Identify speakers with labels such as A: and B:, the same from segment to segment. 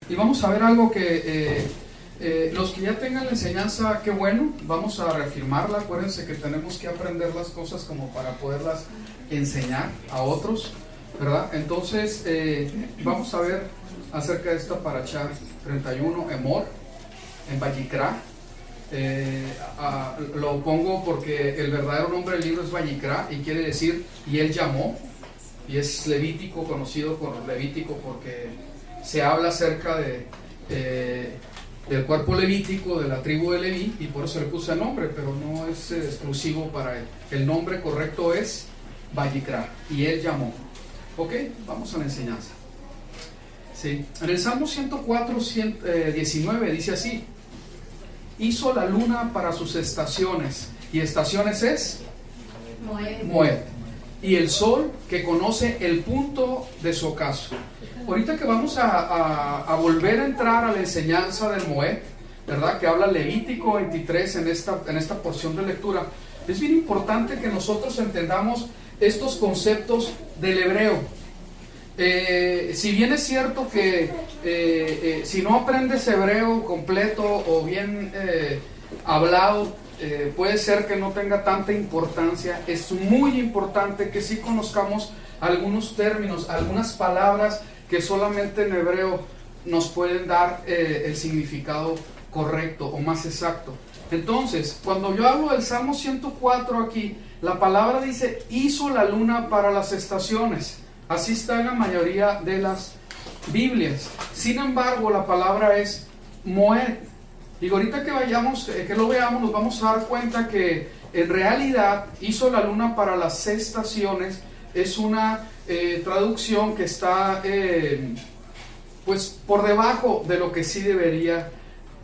A: Y vamos a ver algo que los que ya tengan la enseñanza, qué bueno, vamos a reafirmarla. Acuérdense que tenemos que aprender las cosas como para poderlas enseñar a otros, ¿verdad? Entonces, vamos a ver acerca de esta parashá 31, Emor, en Vayikra. Lo pongo porque el verdadero nombre del libro es Vayikra y quiere decir, y él llamó, y es levítico, conocido como levítico porque se habla acerca del cuerpo levítico, de la tribu de Leví, y por eso le puse el nombre, pero no es exclusivo para él. El nombre correcto es Vayikra, y él llamó. Ok, vamos a la enseñanza. Sí. En el Salmo 104, 19 dice así: hizo la luna para sus estaciones, y estaciones es Moed, y el sol que conoce el punto de su ocaso. Ahorita que vamos a volver a entrar a la enseñanza del Moed, ¿verdad? Que habla Levítico 23 en esta porción de lectura, es bien importante que nosotros entendamos estos conceptos del hebreo. Si bien es cierto que si no aprendes hebreo completo o bien hablado, puede ser que no tenga tanta importancia. Es muy importante que sí conozcamos algunos términos, algunas palabras que solamente en hebreo nos pueden dar el significado correcto o más exacto. Entonces, cuando yo hablo del Salmo 104 aquí, la palabra dice: hizo la luna para las estaciones. Así está en la mayoría de las Biblias. Sin embargo, la palabra es Moed. Y ahorita que lo veamos, nos vamos a dar cuenta que en realidad hizo la luna para las estaciones. Es una traducción que está pues por debajo de lo que sí debería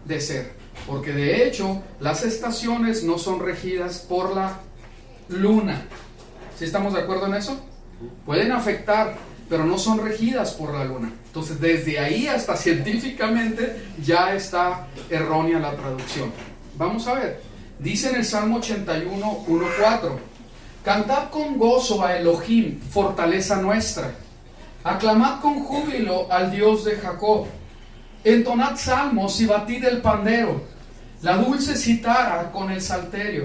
A: de ser. Porque de hecho, las estaciones no son regidas por la luna. ¿Sí estamos de acuerdo en eso? Pueden afectar, pero no son regidas por la luna. Entonces, desde ahí hasta científicamente ya está errónea la traducción. Vamos a ver. Dice en el Salmo 81, 1-4: cantad con gozo a Elohim, fortaleza nuestra. Aclamad con júbilo al Dios de Jacob. Entonad salmos y batid el pandero, la dulce citara con el salterio.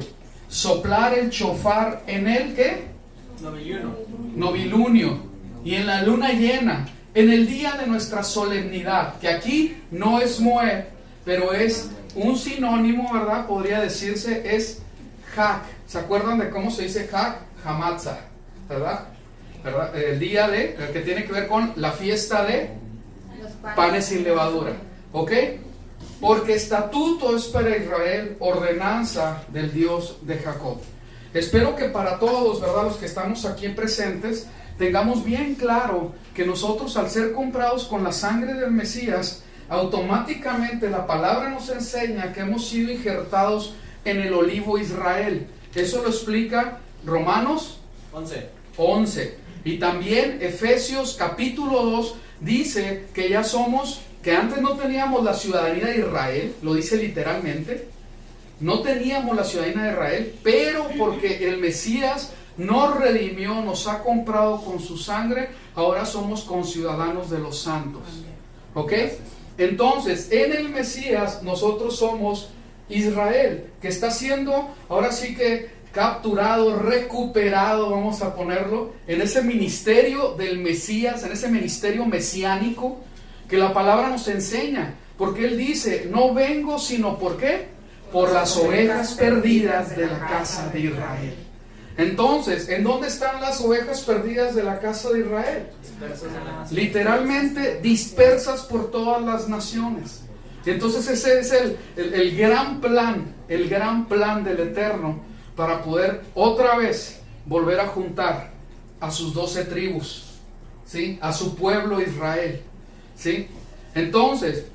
A: Soplar el chofar en el ¿qué? Novilunio, y en la luna llena, en el día de nuestra solemnidad, que aquí no es Moed, pero es un sinónimo, ¿verdad? Podría decirse, es Hag. ¿Se acuerdan de cómo se dice Hag? Hamatzah, ¿verdad? El día que tiene que ver con la fiesta de panes sin levadura, ¿ok? Porque estatuto es para Israel, ordenanza del Dios de Jacob. Espero que para todos, ¿verdad?, los que estamos aquí presentes, tengamos bien claro que nosotros, al ser comprados con la sangre del Mesías, automáticamente la palabra nos enseña que hemos sido injertados en el olivo Israel. Eso lo explica Romanos 11. Y también Efesios capítulo 2 dice que ya somos, que antes no teníamos la ciudadanía de Israel, lo dice literalmente. No teníamos la ciudadanía de Israel, pero porque el Mesías nos redimió, nos ha comprado con su sangre, ahora somos conciudadanos de los santos. ¿Ok? Entonces, en el Mesías nosotros somos Israel, que está siendo, ahora sí que capturado, recuperado, vamos a ponerlo, en ese ministerio del Mesías, en ese ministerio mesiánico, que la palabra nos enseña. Porque Él dice: no vengo sino ¿por qué? Por las ovejas perdidas de la casa de Israel. Entonces, ¿en dónde están las ovejas perdidas de la casa de Israel? Literalmente dispersas por todas las naciones. Y entonces ese es el gran plan del Eterno, para poder otra vez volver a juntar a sus 12 tribus, ¿sí? A su pueblo Israel, ¿sí? Entonces,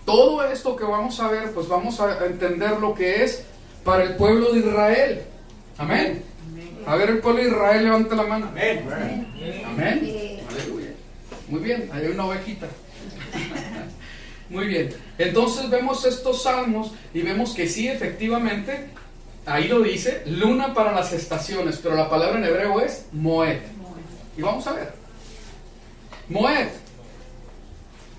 A: todo esto que vamos a ver, pues vamos a entender lo que es para el pueblo de Israel. Amén. A ver, el pueblo de Israel, levanta la mano. Amén. Amén. Aleluya. Muy bien, hay una ovejita. Muy bien. Entonces vemos estos salmos y vemos que sí, efectivamente, ahí lo dice, luna para las estaciones, pero la palabra en hebreo es Moed. Y vamos a ver. Moed.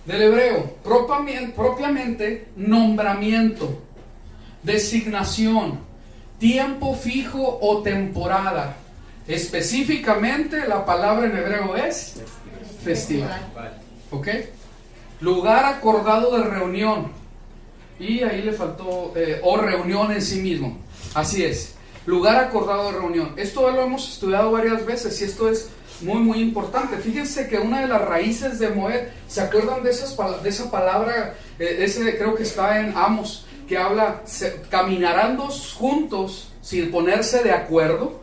A: del hebreo, propiamente nombramiento, designación, tiempo fijo o temporada. Específicamente la palabra en hebreo es festival. ¿Ok? Lugar acordado de reunión. Y ahí le faltó, o reunión en sí mismo. Así es. Lugar acordado de reunión. Esto lo hemos estudiado varias veces y esto es muy importante. Fíjense que una de las raíces de Moed, ¿se acuerdan de esa palabra? Creo que está en Amos, que habla, caminarán dos juntos sin ponerse de acuerdo.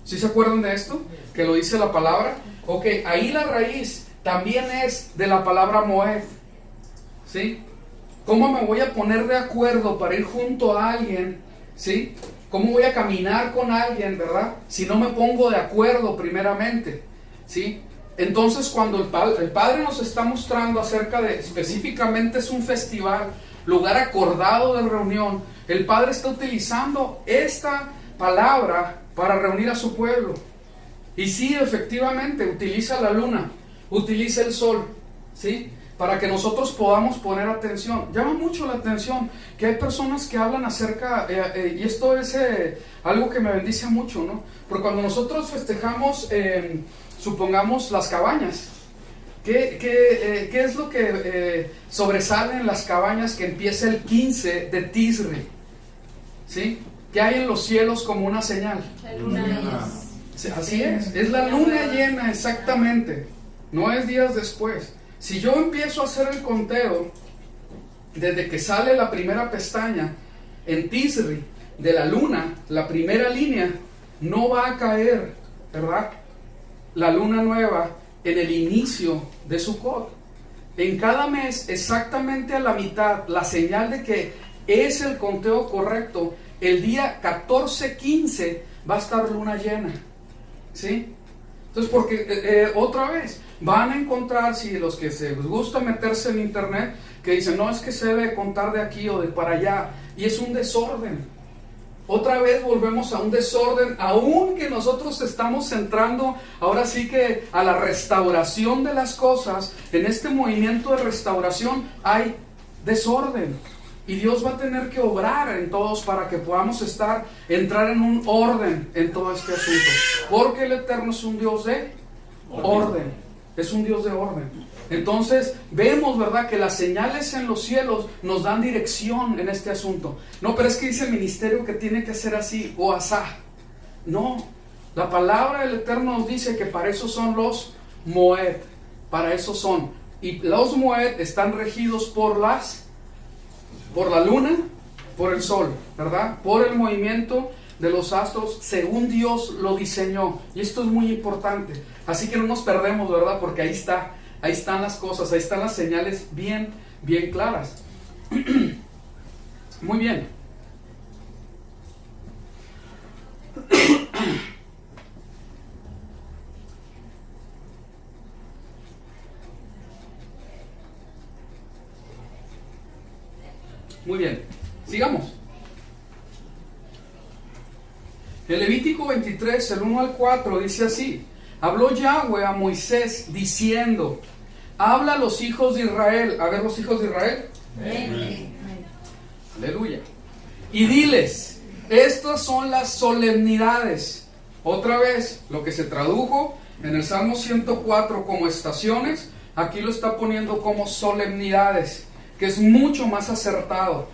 A: ¿Sí se acuerdan de esto? Que lo dice la palabra. Ok, ahí la raíz también es de la palabra Moed. ¿Sí? ¿Cómo me voy a poner de acuerdo para ir junto a alguien? ¿Sí? ¿Cómo voy a caminar con alguien, verdad? Si no me pongo de acuerdo primeramente. ¿Sí? Entonces cuando el Padre nos está mostrando acerca de, específicamente es un festival, lugar acordado de reunión, el Padre está utilizando esta palabra para reunir a su pueblo. Y sí, efectivamente, utiliza la luna, utiliza el sol, ¿sí? Para que nosotros podamos poner atención. Llama mucho la atención que hay personas que hablan acerca, y esto es algo que me bendice mucho, ¿no? Porque cuando nosotros festejamos, supongamos las cabañas, ¿qué es lo que sobresale en las cabañas que empieza el 15 de Tisri? ¿Sí? ¿Qué hay en los cielos como una señal?
B: La luna llena.
A: Así es la luna llena, exactamente. No es días después. Si yo empiezo a hacer el conteo desde que sale la primera pestaña en Tisri de la luna, la primera línea, no va a caer, ¿verdad?, la luna nueva en el inicio de Sukkot. En cada mes, exactamente a la mitad, la señal de que es el conteo correcto, el día 14-15 va a estar luna llena. ¿Sí? Entonces, porque otra vez van a encontrar, si los que se les gusta meterse en internet, que dicen, no, es que se debe contar de aquí o de para allá, y es un desorden. Otra vez volvemos a un desorden, aunque nosotros estamos centrando ahora sí que a la restauración de las cosas. En este movimiento de restauración hay desorden. Y Dios va a tener que obrar en todos para que podamos entrar en un orden en todo este asunto. Porque el Eterno es un Dios de orden. Es un Dios de orden. Entonces vemos, ¿verdad?, que las señales en los cielos nos dan dirección en este asunto. No, pero es que dice el ministerio que tiene que ser así o asá. No, la palabra del Eterno nos dice que para eso son los Moed. Para eso son. Y los Moed están regidos por la luna, por el sol, ¿verdad? Por el movimiento de los astros según Dios lo diseñó. Y esto es muy importante. Así que no nos perdemos, ¿verdad? Porque ahí están las cosas, ahí están las señales bien claras. Muy bien. Muy bien, sigamos. El Levítico 23, el 1 al 4, dice así: habló Yahweh a Moisés diciendo, habla a los hijos de Israel. A ver, los hijos de Israel.
B: Amén.
A: Aleluya. Y diles, estas son las solemnidades. Otra vez, lo que se tradujo en el Salmo 104 como estaciones, aquí lo está poniendo como solemnidades, que es mucho más acertado.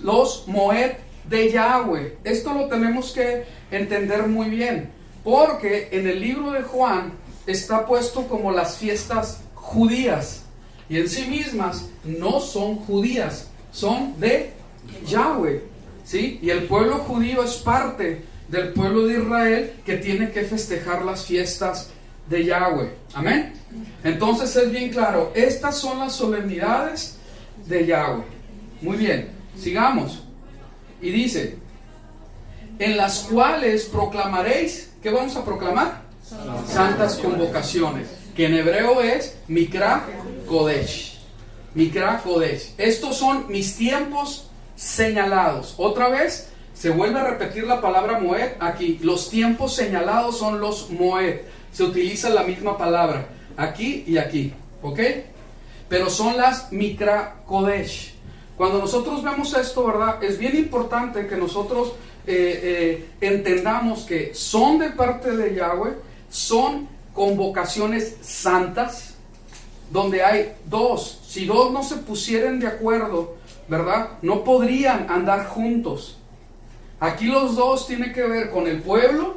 A: Los Moed de Yahweh. Esto lo tenemos que entender muy bien, porque en el libro de Juan está puesto como las fiestas judías, y en sí mismas no son judías, son de Yahweh, ¿sí? Y el pueblo judío es parte del pueblo de Israel que tiene que festejar las fiestas de Yahweh. Amén. Entonces es bien claro, estas son las solemnidades de Yahweh. Muy bien, sigamos. Y dice, en las cuales proclamaréis, ¿qué vamos a proclamar? Santas convocaciones, que en hebreo es Mikra Kodesh. Mikra Kodesh. Estos son mis tiempos señalados. Otra vez se vuelve a repetir la palabra Moed aquí. Los tiempos señalados son los Moed. Se utiliza la misma palabra aquí y aquí. ¿Ok? pero son las Mikra Kodesh. Cuando nosotros vemos esto, ¿verdad? Es bien importante que nosotros entendamos que son de parte de Yahweh, son convocaciones santas, donde hay dos. Si dos no se pusieran de acuerdo, ¿verdad? No podrían andar juntos. Aquí los dos tienen que ver con el pueblo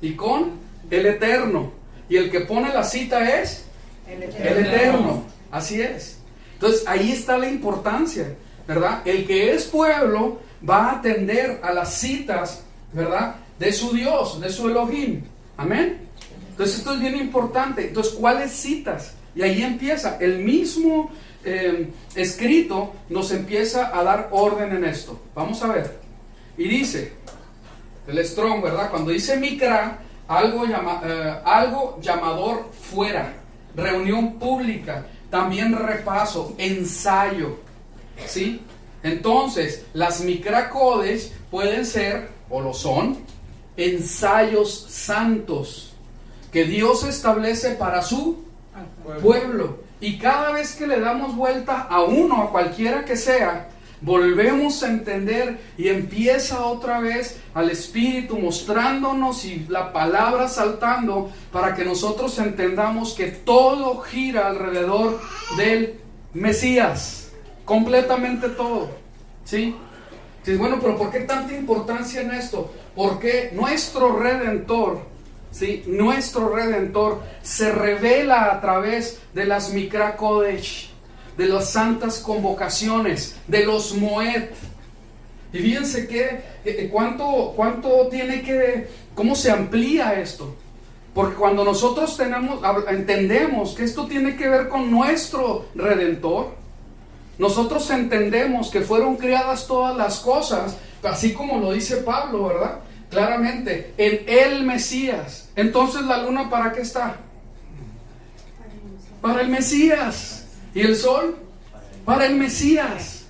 A: y con el Eterno. Y el que pone la cita es el Eterno. Así es. Entonces ahí está la importancia, ¿verdad? El que es pueblo va a atender a las citas, ¿verdad? De su Dios, de su Elohim. Amén. Entonces esto es bien importante. Entonces, ¿cuáles citas? Y ahí empieza. El mismo escrito nos empieza a dar orden en esto. Vamos a ver. Y dice, el Strong, ¿verdad? Cuando dice Mikra, algo llamador fuera, reunión pública, también repaso, ensayo, ¿sí? Entonces, las Mikra Kodesh pueden ser, o lo son, ensayos santos que Dios establece para su pueblo. Y cada vez que le damos vuelta a uno, a cualquiera que sea, volvemos a entender y empieza otra vez al Espíritu mostrándonos y la palabra saltando para que nosotros entendamos que todo gira alrededor del Mesías, completamente todo, ¿sí? Entonces, bueno, pero ¿por qué tanta importancia en esto? Porque nuestro Redentor, ¿sí? Nuestro Redentor se revela a través de las Mikra Kodesh, de las santas convocaciones, de los Moed. Y fíjense que cuánto tiene que, cómo se amplía esto. Porque cuando nosotros entendemos que esto tiene que ver con nuestro Redentor, nosotros entendemos que fueron creadas todas las cosas, así como lo dice Pablo, ¿verdad? Claramente, en el Mesías. Entonces, ¿la luna para qué está? Para el Mesías. ¿Y el sol? Para el Mesías.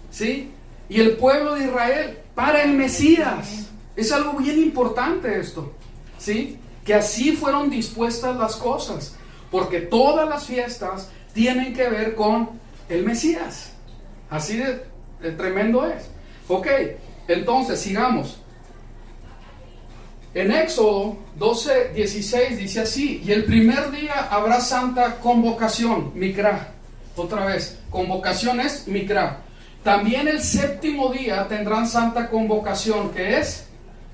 A: ¿Sí? Y el pueblo de Israel, para el Mesías. Es algo bien importante esto. ¿Sí? Que así fueron dispuestas las cosas. Porque todas las fiestas tienen que ver con el Mesías. Así de tremendo es. Ok, entonces sigamos. En Éxodo 12:16 dice así: y el primer día habrá santa convocación, Mikra. Otra vez, convocación es Mikra. También el séptimo día tendrán santa convocación, que es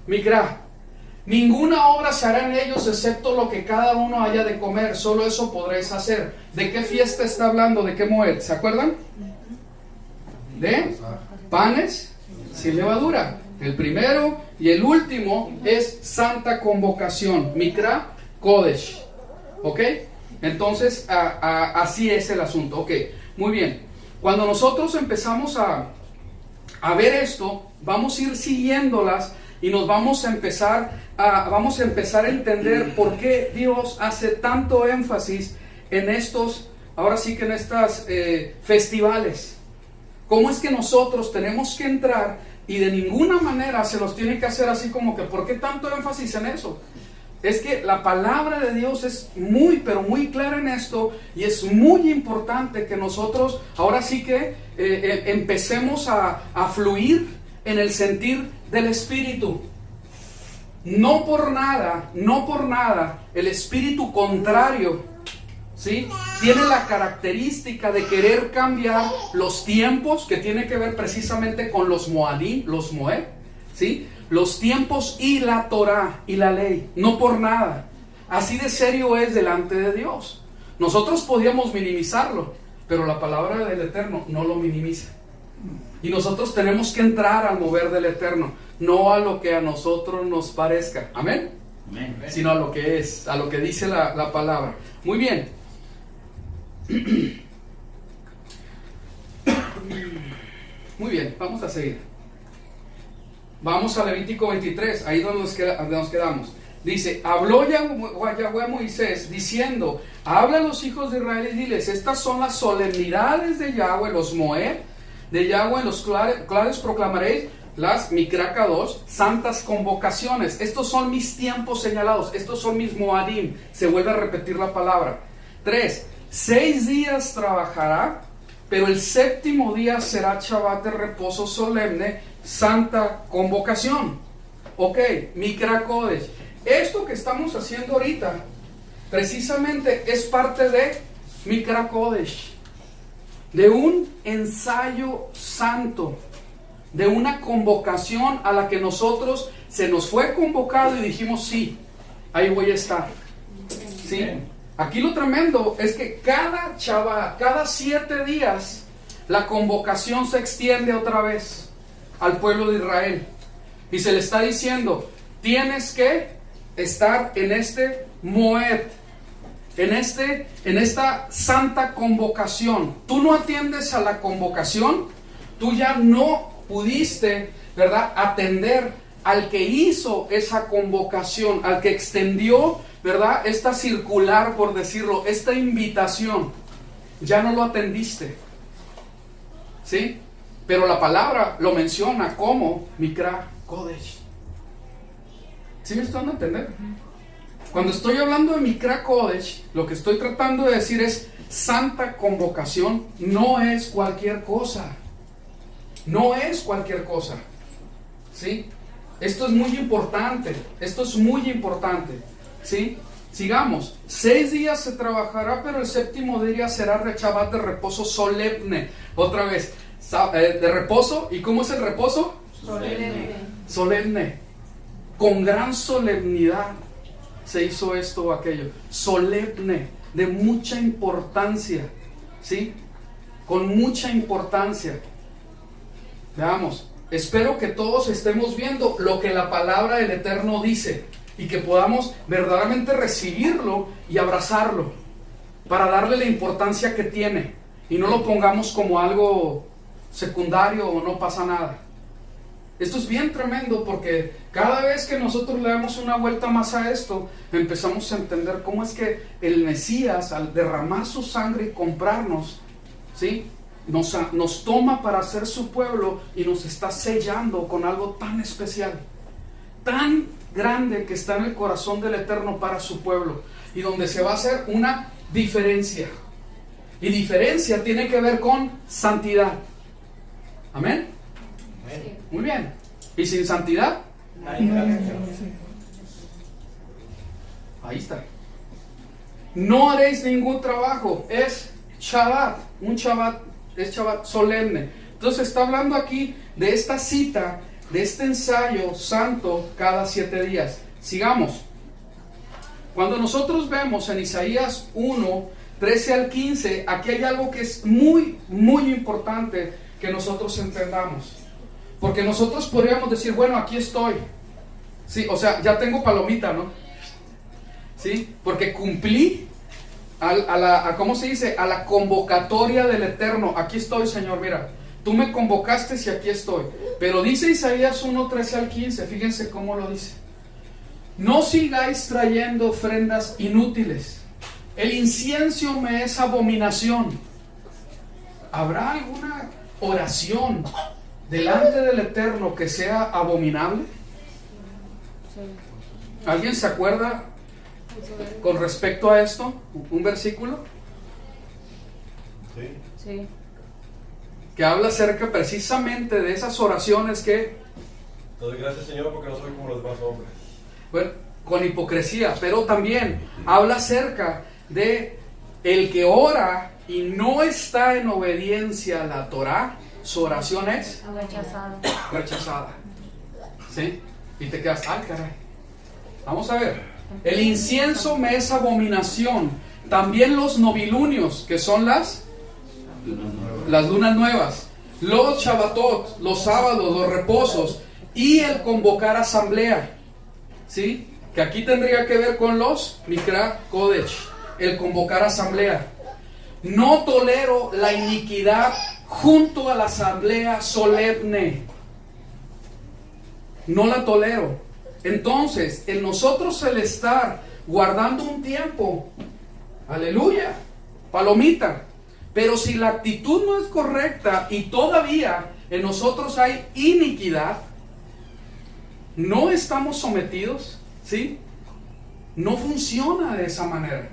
A: Mikra. Ninguna obra se hará en ellos excepto lo que cada uno haya de comer, solo eso podréis hacer. ¿De qué fiesta está hablando? ¿De qué Moed? ¿Se acuerdan? De panes sin levadura. El primero y el último es santa convocación, Mikra Kodesh. ¿Ok? Entonces, así es el asunto. Ok, muy bien. Cuando nosotros empezamos a ver esto, vamos a ir siguiéndolas y nos vamos a empezar a entender por qué Dios hace tanto énfasis en estos, ahora sí que en estas festivales. ¿Cómo es que nosotros tenemos que entrar y de ninguna manera se nos tiene que hacer así como que ¿por qué tanto énfasis en eso? Es que la palabra de Dios es muy, pero muy clara en esto y es muy importante que nosotros ahora sí que empecemos a fluir en el sentir del Espíritu. No por nada, el espíritu contrario, ¿sí? Tiene la característica de querer cambiar los tiempos, que tiene que ver precisamente con los Moadim, los Moed, ¿sí? Los tiempos y la Torah y la ley, no por nada. Así de serio es delante de Dios. Nosotros podíamos minimizarlo, pero la palabra del Eterno no lo minimiza. Y nosotros tenemos que entrar al mover del Eterno, no a lo que a nosotros nos parezca, amén, amén, sino a lo que es, a lo que dice la palabra. Muy bien. Muy bien, vamos a seguir. Vamos a Levítico 23, ahí donde nos quedamos. Dice, habló Yahweh a Moisés diciendo, habla a los hijos de Israel y diles, estas son las solemnidades de Yahweh, los Moed de Yahweh, en los clares proclamaréis las Mikra Kadosh, santas convocaciones. Estos son mis tiempos señalados, estos son mis Moadim. Se vuelve a repetir la palabra. 3. 6 días trabajará, pero el séptimo día será Shabbat de reposo solemne, santa convocación. Ok, Mikra Kodesh. Esto que estamos haciendo ahorita, precisamente es parte de Mikra Kodesh, de un ensayo santo, de una convocación a la que nosotros se nos fue convocado y dijimos sí, ahí voy a estar. ¿Sí? Aquí lo tremendo es que cada Shabbat, cada 7 días, la convocación se extiende otra vez al pueblo de Israel. Y se le está diciendo, tienes que estar en este Moed, en esta santa convocación. Tú no atiendes a la convocación, tú ya no pudiste, ¿verdad?, atender al que hizo esa convocación, al que extendió, ¿verdad?, esta circular, por decirlo, esta invitación. Ya no lo atendiste, ¿sí? Pero la palabra lo menciona como Mikra Kodesh. ¿Sí me estoy dando a entender? Cuando estoy hablando de Mikra Kodesh, lo que estoy tratando de decir es santa convocación. No es cualquier cosa. No es cualquier cosa. ¿Sí? Esto es muy importante. Esto es muy importante. ¿Sí? Sigamos. 6 días se trabajará, pero el séptimo día será Shabbat de reposo solemne. Otra vez. De reposo. ¿Y cómo es el reposo?
B: Solemne.
A: Solemne. Con gran solemnidad se hizo esto o aquello. Solemne. De mucha importancia. ¿Sí? Con mucha importancia. Veamos. Espero que todos estemos viendo lo que la palabra del Eterno dice y que podamos verdaderamente recibirlo y abrazarlo para darle la importancia que tiene y no lo pongamos como algo secundario o no pasa nada. Esto es bien tremendo porque cada vez que nosotros le damos una vuelta más a esto, empezamos a entender cómo es que el Mesías, al derramar su sangre y comprarnos, ¿sí?, nos toma para ser su pueblo y nos está sellando con algo tan especial, tan grande, que está en el corazón del Eterno para su pueblo, y donde se va a hacer una diferencia. Y diferencia tiene que ver con santidad. ¿Amén?
B: Sí.
A: Muy bien. ¿Y sin santidad? Ahí está. No haréis ningún trabajo. Es Shabbat. Un Shabbat es Shabbat solemne. Entonces está hablando aquí de esta cita, de este ensayo santo cada 7 días. Sigamos. Cuando nosotros vemos en Isaías 1, 13 al 15, aquí hay algo que es muy, muy importante que nosotros entendamos. Porque nosotros podríamos decir, bueno, aquí estoy. Sí, o sea, ya tengo palomita, ¿no? Sí, porque cumplí ¿cómo se dice? A la convocatoria del Eterno. Aquí estoy, Señor, mira, tú me convocaste y aquí estoy. Pero dice Isaías 1, 13 al 15, fíjense cómo lo dice. No sigáis trayendo ofrendas inútiles. El incienso me es abominación. ¿Habrá alguna oración delante del Eterno que sea abominable? ¿Alguien se acuerda con respecto a esto? ¿Un versículo?
B: Sí.
A: Que habla acerca precisamente de esas oraciones que...
C: Te doy gracias, Señor, porque no soy como los demás hombres.
A: Bueno, con hipocresía, pero también habla acerca de el que ora y no está en obediencia a la Torah, su oración es rechazada. ¿Sí? Y te quedas, ay, caray. Vamos a ver. El incienso me es abominación. También los novilunios, que son las lunas nuevas, los Shabbatot, los sábados, los reposos y el convocar asamblea. ¿Sí? Que aquí tendría que ver con los Mikra Kodesh, el convocar asamblea. No tolero la iniquidad junto a la asamblea solemne. No la tolero. Entonces, en nosotros el estar guardando un tiempo, aleluya, palomita. Pero si la actitud no es correcta y todavía en nosotros hay iniquidad, no estamos sometidos, ¿sí? No funciona de esa manera.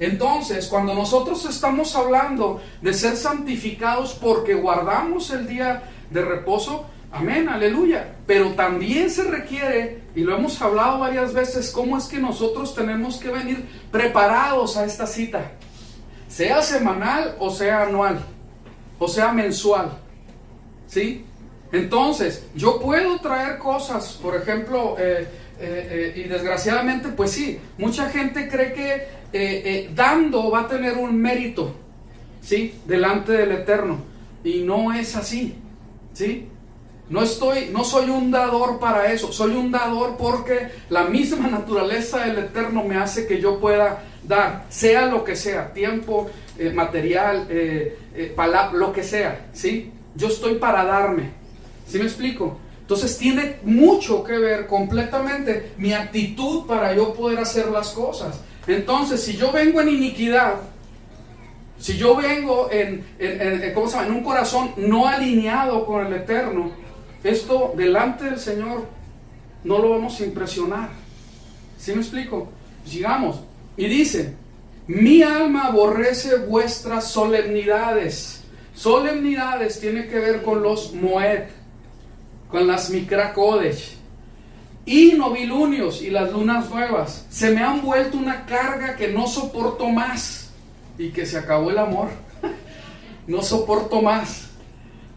A: Entonces, cuando nosotros estamos hablando de ser santificados porque guardamos el día de reposo, amén, aleluya. Pero también se requiere, y lo hemos hablado varias veces, cómo es que nosotros tenemos que venir preparados a esta cita. Sea semanal o sea anual, o sea mensual. ¿Sí? Entonces, yo puedo traer cosas, por ejemplo, y desgraciadamente, pues sí, mucha gente cree que dando va a tener un mérito, ¿sí? Delante del Eterno. Y no es así, ¿sí? No soy un dador para eso, soy un dador porque la misma naturaleza del Eterno me hace que yo pueda dar, sea lo que sea, tiempo, material, palabra, lo que sea, ¿sí? Yo estoy para darme, ¿sí me explico? Entonces tiene mucho que ver completamente mi actitud para yo poder hacer las cosas. Entonces, si yo vengo en iniquidad, si yo vengo ¿cómo se llama? En un corazón no alineado con el Eterno, esto delante del Señor no lo vamos a impresionar. ¿Sí me explico? Sigamos. Y dice, mi alma aborrece vuestras solemnidades. Solemnidades tiene que ver con los Moed, con las Mikra Kodesh, y novilunios y las lunas nuevas. Se me han vuelto una carga que no soporto más, y que se acabó el amor. No soporto más.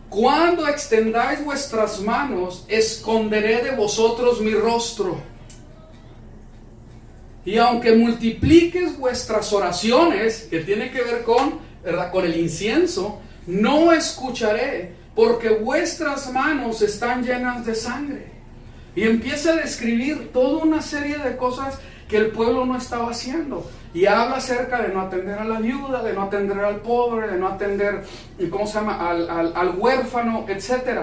A: Cuando extendáis vuestras manos, esconderé de vosotros mi rostro. Y aunque multipliques vuestras oraciones, que tiene que ver con, ¿verdad?, con el incienso, no escucharé, porque vuestras manos están llenas de sangre. Y empieza a describir toda una serie de cosas que el pueblo no estaba haciendo. Y habla acerca de no atender a la viuda, de no atender al pobre, de no atender, ¿cómo se llama?, al huérfano, etc.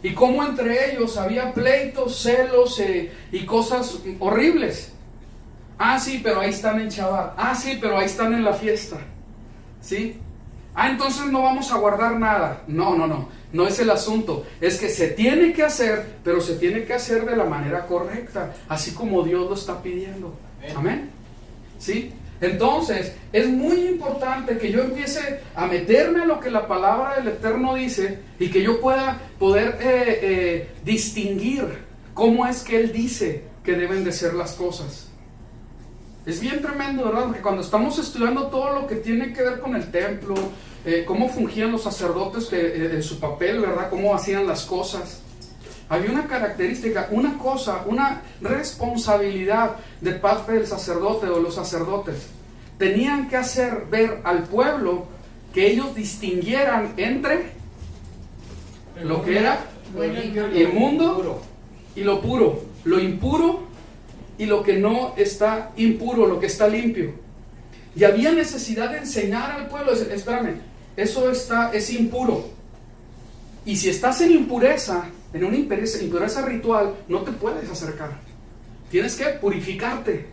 A: Y cómo entre ellos había pleitos, celos y cosas horribles. Ah, sí, pero ahí están en Shabbat. Ah, sí, pero ahí están en la fiesta. ¿Sí? Ah, entonces no vamos a guardar nada. No es el asunto. Es que se tiene que hacer, pero se tiene que hacer de la manera correcta, así como Dios lo está pidiendo. Amén. ¿Sí? Entonces, es muy importante que yo empiece a meterme a lo que la palabra del Eterno dice y que yo pueda poder distinguir cómo es que Él dice que deben de ser las cosas. Es bien tremendo, ¿verdad? Porque cuando estamos estudiando todo lo que tiene que ver con el templo, cómo fungían los sacerdotes en su papel, ¿verdad? Cómo hacían las cosas. Había una característica, una cosa, una responsabilidad de parte del sacerdote o los sacerdotes. Tenían que hacer ver al pueblo que ellos distinguieran entre lo que era inmundo y lo puro, lo impuro y lo que no está impuro, lo que está limpio. Y había necesidad de enseñar al pueblo, espérame, eso es impuro. Y si estás en impureza, en una impureza ritual, no te puedes acercar. Tienes que purificarte.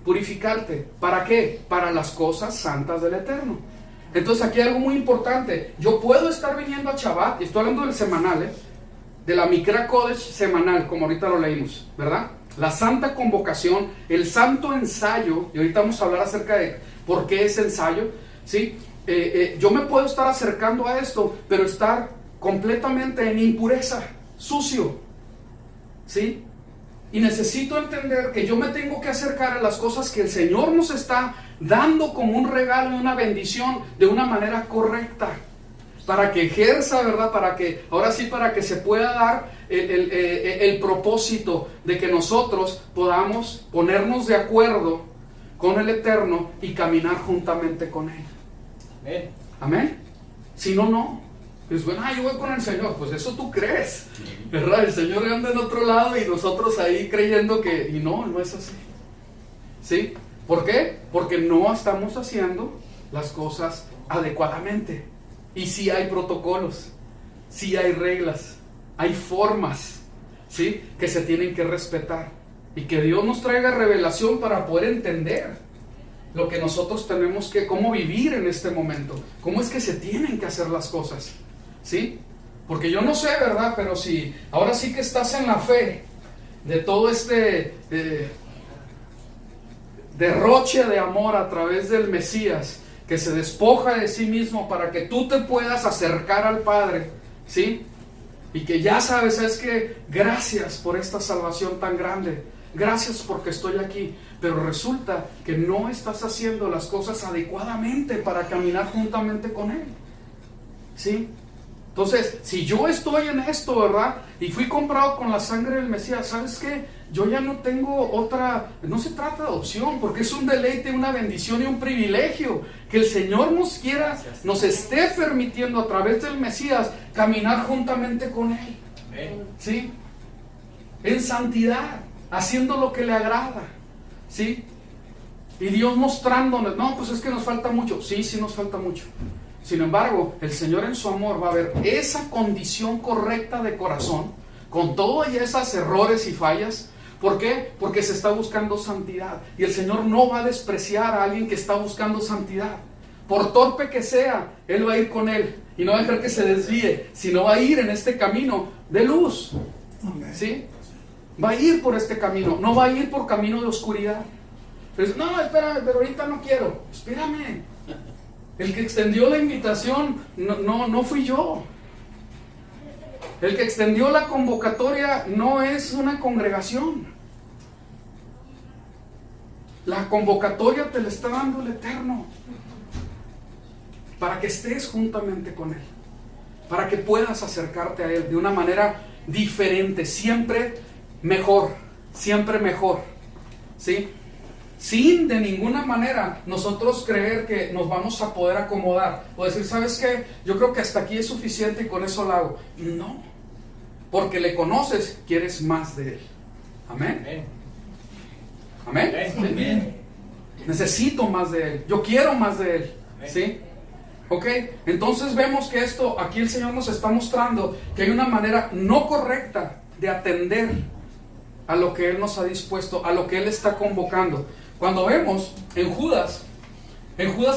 A: Purificarte. ¿Para qué? Para las cosas santas del Eterno. Entonces aquí hay algo muy importante. Yo puedo estar viniendo a Shabbat, y estoy hablando del semanal, de la Mikra Kodesh semanal, como ahorita lo leímos, ¿verdad? La santa convocación, el santo ensayo, y ahorita vamos a hablar acerca de por qué es ensayo, ¿sí? Yo me puedo estar acercando a esto, pero estar completamente en impureza, sucio, ¿sí? Y necesito entender que yo me tengo que acercar a las cosas que el Señor nos está dando como un regalo y una bendición de una manera correcta, para que ejerza, ¿verdad? Ahora sí, para que se pueda dar el propósito de que nosotros podamos ponernos de acuerdo con el Eterno y caminar juntamente con Él. Amén. Amén. Si no, no. Pues bueno, yo voy con el Señor. Pues eso tú crees, ¿verdad? El Señor anda en otro lado y nosotros ahí creyendo que... Y no es así. ¿Sí? ¿Por qué? Porque no estamos haciendo las cosas adecuadamente. Y sí hay protocolos, sí hay reglas, hay formas, ¿sí?, que se tienen que respetar. Y que Dios nos traiga revelación para poder entender lo que nosotros tenemos que, cómo vivir en este momento, cómo es que se tienen que hacer las cosas, ¿sí? Porque yo no sé, ¿verdad? Pero si ahora sí que estás en la fe de todo derroche de amor a través del Mesías, que se despoja de sí mismo para que tú te puedas acercar al Padre, ¿sí? Y que ya sabes, es que gracias por esta salvación tan grande, gracias porque estoy aquí, pero resulta que no estás haciendo las cosas adecuadamente para caminar juntamente con Él, ¿sí? Entonces, si yo estoy en esto, ¿verdad? Y fui comprado con la sangre del Mesías, ¿sabes qué? Yo ya no tengo otra, no se trata de opción, porque es un deleite, una bendición y un privilegio que el Señor nos esté permitiendo a través del Mesías caminar juntamente con Él, ¿sí? En santidad, haciendo lo que le agrada, ¿sí? Y Dios mostrándonos, no, pues es que nos falta mucho, sí nos falta mucho. Sin embargo, el Señor en su amor va a ver esa condición correcta de corazón, con todos esos errores y fallas. ¿Por qué? Porque se está buscando santidad. Y el Señor no va a despreciar a alguien que está buscando santidad. Por torpe que sea, Él va a ir con él. Y no va a dejar que se desvíe, sino va a ir en este camino de luz. ¿Sí? Va a ir por este camino, no va a ir por camino de oscuridad. Pero, no, espérame, pero ahorita no quiero. Espérame. El que extendió la invitación no fui yo. El que extendió la convocatoria no es una congregación. La convocatoria te la está dando el Eterno, para que estés juntamente con Él, para que puedas acercarte a Él de una manera diferente, siempre mejor, ¿sí? Sin de ninguna manera nosotros creer que nos vamos a poder acomodar o decir, ¿sabes qué? Yo creo que hasta aquí es suficiente y con eso lo hago. No, porque le conoces, quieres más de Él. Amén. Amén.
C: Amén.
A: Necesito más de Él, yo quiero más de Él. ¿Sí? Ok, entonces vemos que esto, aquí el Señor nos está mostrando que hay una manera no correcta de atender a lo que Él nos ha dispuesto, a lo que Él está convocando. Cuando vemos en Judas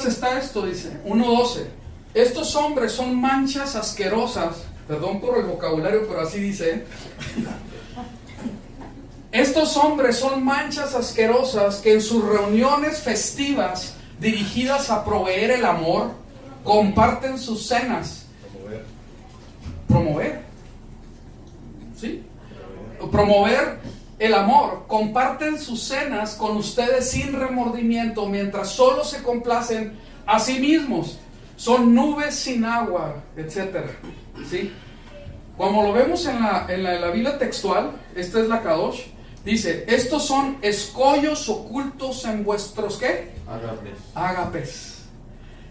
A: está esto, dice 1:12, estos hombres son manchas asquerosas, perdón por el vocabulario, pero así dice, estos hombres son manchas asquerosas que en sus reuniones festivas dirigidas a proveer el amor, comparten sus cenas. Promover. ¿Sí? Promover el amor. Comparten sus cenas con ustedes sin remordimiento, mientras solo se complacen a sí mismos. Son nubes sin agua, etc. ¿Sí? Como lo vemos en la Biblia textual, esta es la Kadosh, dice, estos son escollos ocultos en vuestros, ¿qué? Ágapes,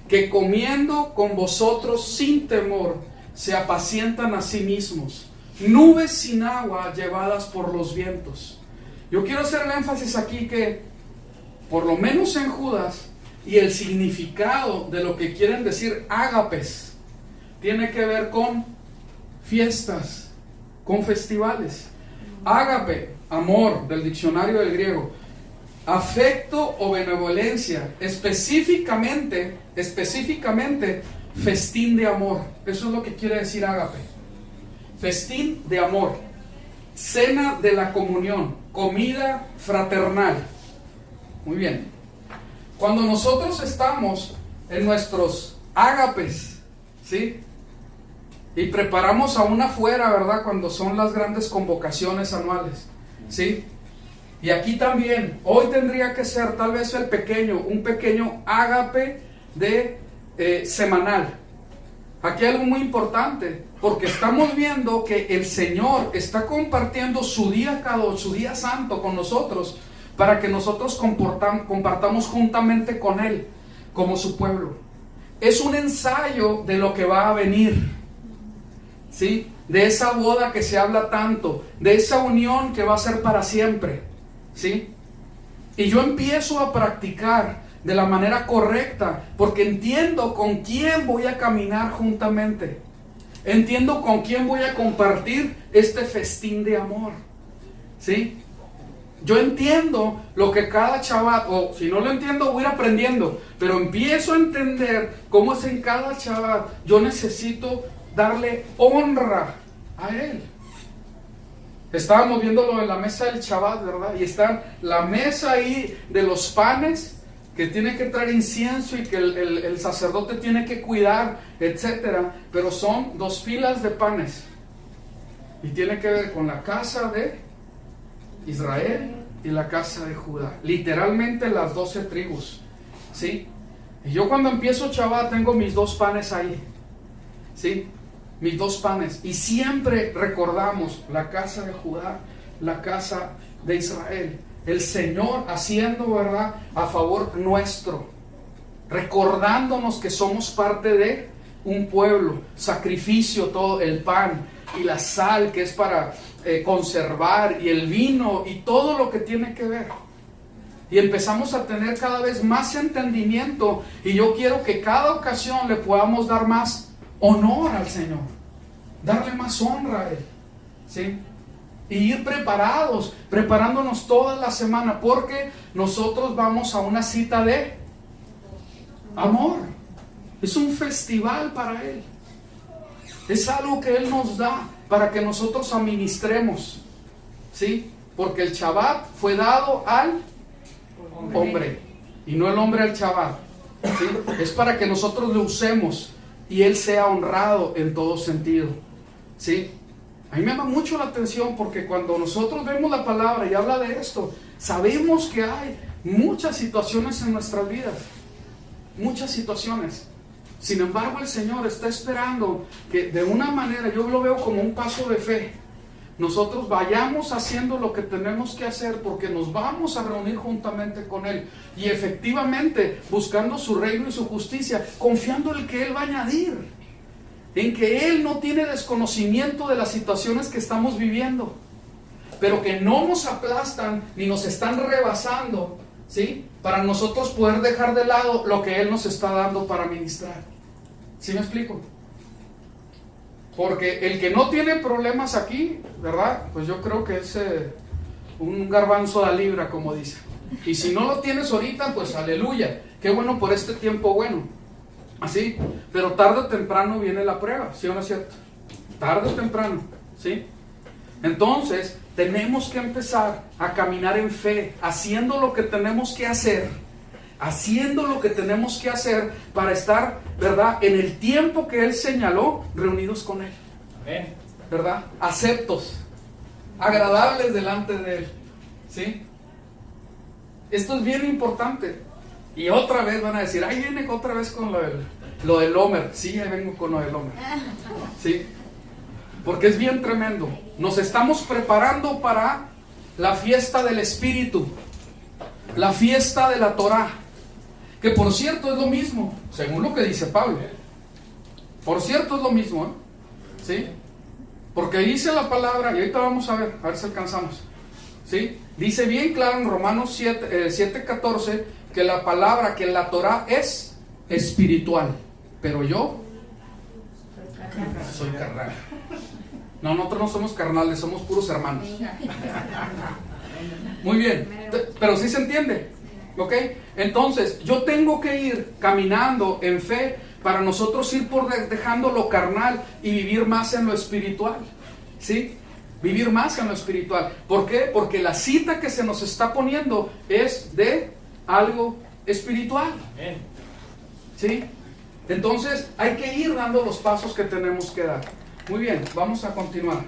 A: que comiendo con vosotros sin temor se apacientan a sí mismos, nubes sin agua llevadas por los vientos. Yo quiero hacer el énfasis aquí que por lo menos en Judas y el significado de lo que quieren decir ágapes tiene que ver con fiestas, con festivales. Ágape, amor, del diccionario del griego, afecto o benevolencia, específicamente festín de amor. Eso es lo que quiere decir ágape. Festín de amor, cena de la comunión, comida fraternal. Muy bien. Cuando nosotros estamos en nuestros ágapes, ¿sí? Y preparamos aún afuera, ¿verdad? Cuando son las grandes convocaciones anuales, ¿sí? Y aquí también, hoy tendría que ser tal vez un pequeño ágape de semanal. Aquí hay algo muy importante, porque estamos viendo que el Señor está compartiendo su día Kadosh, su día santo con nosotros, para que nosotros compartamos juntamente con Él, como su pueblo. Es un ensayo de lo que va a venir, ¿sí? De esa boda que se habla tanto, de esa unión que va a ser para siempre, ¿sí? Y yo empiezo a practicar de la manera correcta, porque entiendo con quién voy a caminar juntamente, entiendo con quién voy a compartir este festín de amor, ¿sí? Yo entiendo lo que cada Shabbat, o si no lo entiendo voy a ir aprendiendo, pero empiezo a entender cómo es en cada Shabbat. Yo necesito darle honra a Él. Estábamos viéndolo en la mesa del Shabbat, ¿verdad? Y está la mesa ahí de los panes, que tiene que traer incienso y que el sacerdote tiene que cuidar, etcétera. Pero son 2 filas de panes. Y tiene que ver con la casa de Israel y la casa de Judá. Literalmente las 12 tribus. ¿Sí? Y yo cuando empiezo Shabbat tengo mis 2 panes ahí. ¿Sí? Mis 2 panes. Y siempre recordamos la casa de Judá, la casa de Israel. El Señor haciendo, ¿verdad?, a favor nuestro. Recordándonos que somos parte de un pueblo. Sacrificio, todo el pan y la sal que es para conservar, y el vino y todo lo que tiene que ver. Y empezamos a tener cada vez más entendimiento, y yo quiero que cada ocasión le podamos dar más honor al Señor, darle más honra a Él, ¿sí? Y ir preparados, preparándonos toda la semana, porque nosotros vamos a una cita de amor. Es un festival para Él. Es algo que Él nos da para que nosotros administremos, ¿sí? Porque el Shabbat fue dado al hombre y no el hombre al Shabbat, ¿sí? Es para que nosotros lo usemos y Él sea honrado en todo sentido, ¿sí? A mí me llama mucho la atención, porque cuando nosotros vemos la palabra y habla de esto, sabemos que hay muchas situaciones en nuestras vidas, muchas situaciones. Sin embargo, el Señor está esperando que de una manera, yo lo veo como un paso de fe, nosotros vayamos haciendo lo que tenemos que hacer, porque nos vamos a reunir juntamente con Él, y efectivamente buscando su reino y su justicia, confiando en que Él va a añadir, en que Él no tiene desconocimiento de las situaciones que estamos viviendo, pero que no nos aplastan ni nos están rebasando, ¿sí? Para nosotros poder dejar de lado lo que Él nos está dando para ministrar. ¿Sí me explico? Porque el que no tiene problemas aquí, ¿verdad? Pues yo creo que es un garbanzo a la libra, como dice. Y si no lo tienes ahorita, pues aleluya. Qué bueno por este tiempo bueno. Así, pero tarde o temprano viene la prueba, ¿sí o no es cierto? Tarde o temprano, ¿sí? Entonces, tenemos que empezar a caminar en fe, haciendo lo que tenemos que hacer, para estar, ¿verdad?, en el tiempo que Él señaló, reunidos con Él.
D: Amén.
A: ¿Verdad? Aceptos, agradables delante de Él, ¿sí? Esto es bien importante. Y otra vez van a decir, ahí viene otra vez con lo del Homer. Sí, ahí vengo con lo del Homer. ¿Sí? Porque es bien tremendo. Nos estamos preparando para la fiesta del Espíritu, la fiesta de la Torah, que por cierto es lo mismo, según lo que dice Pablo. Por cierto es lo mismo, ¿eh? ¿Sí? Porque dice la palabra, y ahorita vamos a ver si alcanzamos, ¿sí? Dice bien claro en Romanos 7:14, que la palabra, que la Torah es espiritual, pero yo soy carnal. No, nosotros no somos carnales, somos puros hermanos. Muy bien, pero sí se entiende, ¿ok? Entonces, yo tengo que ir caminando en fe para nosotros ir dejando lo carnal y vivir más en lo espiritual, ¿sí? Vivir más en lo espiritual. ¿Por qué? Porque la cita que se nos está poniendo es de algo espiritual, ¿sí? Entonces hay que ir dando los pasos que tenemos que dar. Muy bien, vamos a continuar.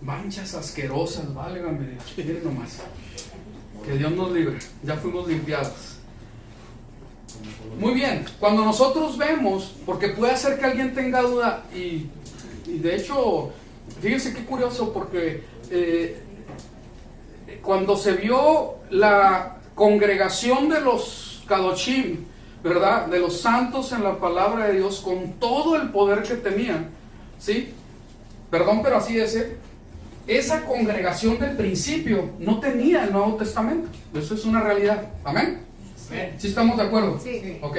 A: Manchas asquerosas, válgame Dios, miren nomás. Que Dios nos libre, ya fuimos limpiados. Muy bien, cuando nosotros vemos, porque puede ser que alguien tenga duda, y de hecho, fíjense qué curioso, porque cuando se vio la congregación de los Kadoshim, ¿verdad?, de los santos en la palabra de Dios, con todo el poder que tenían, ¿sí? Perdón, pero así es, esa congregación del principio no tenía el Nuevo Testamento. Eso es una realidad. ¿Amén? ¿Sí estamos de acuerdo?
B: Sí.
A: Ok.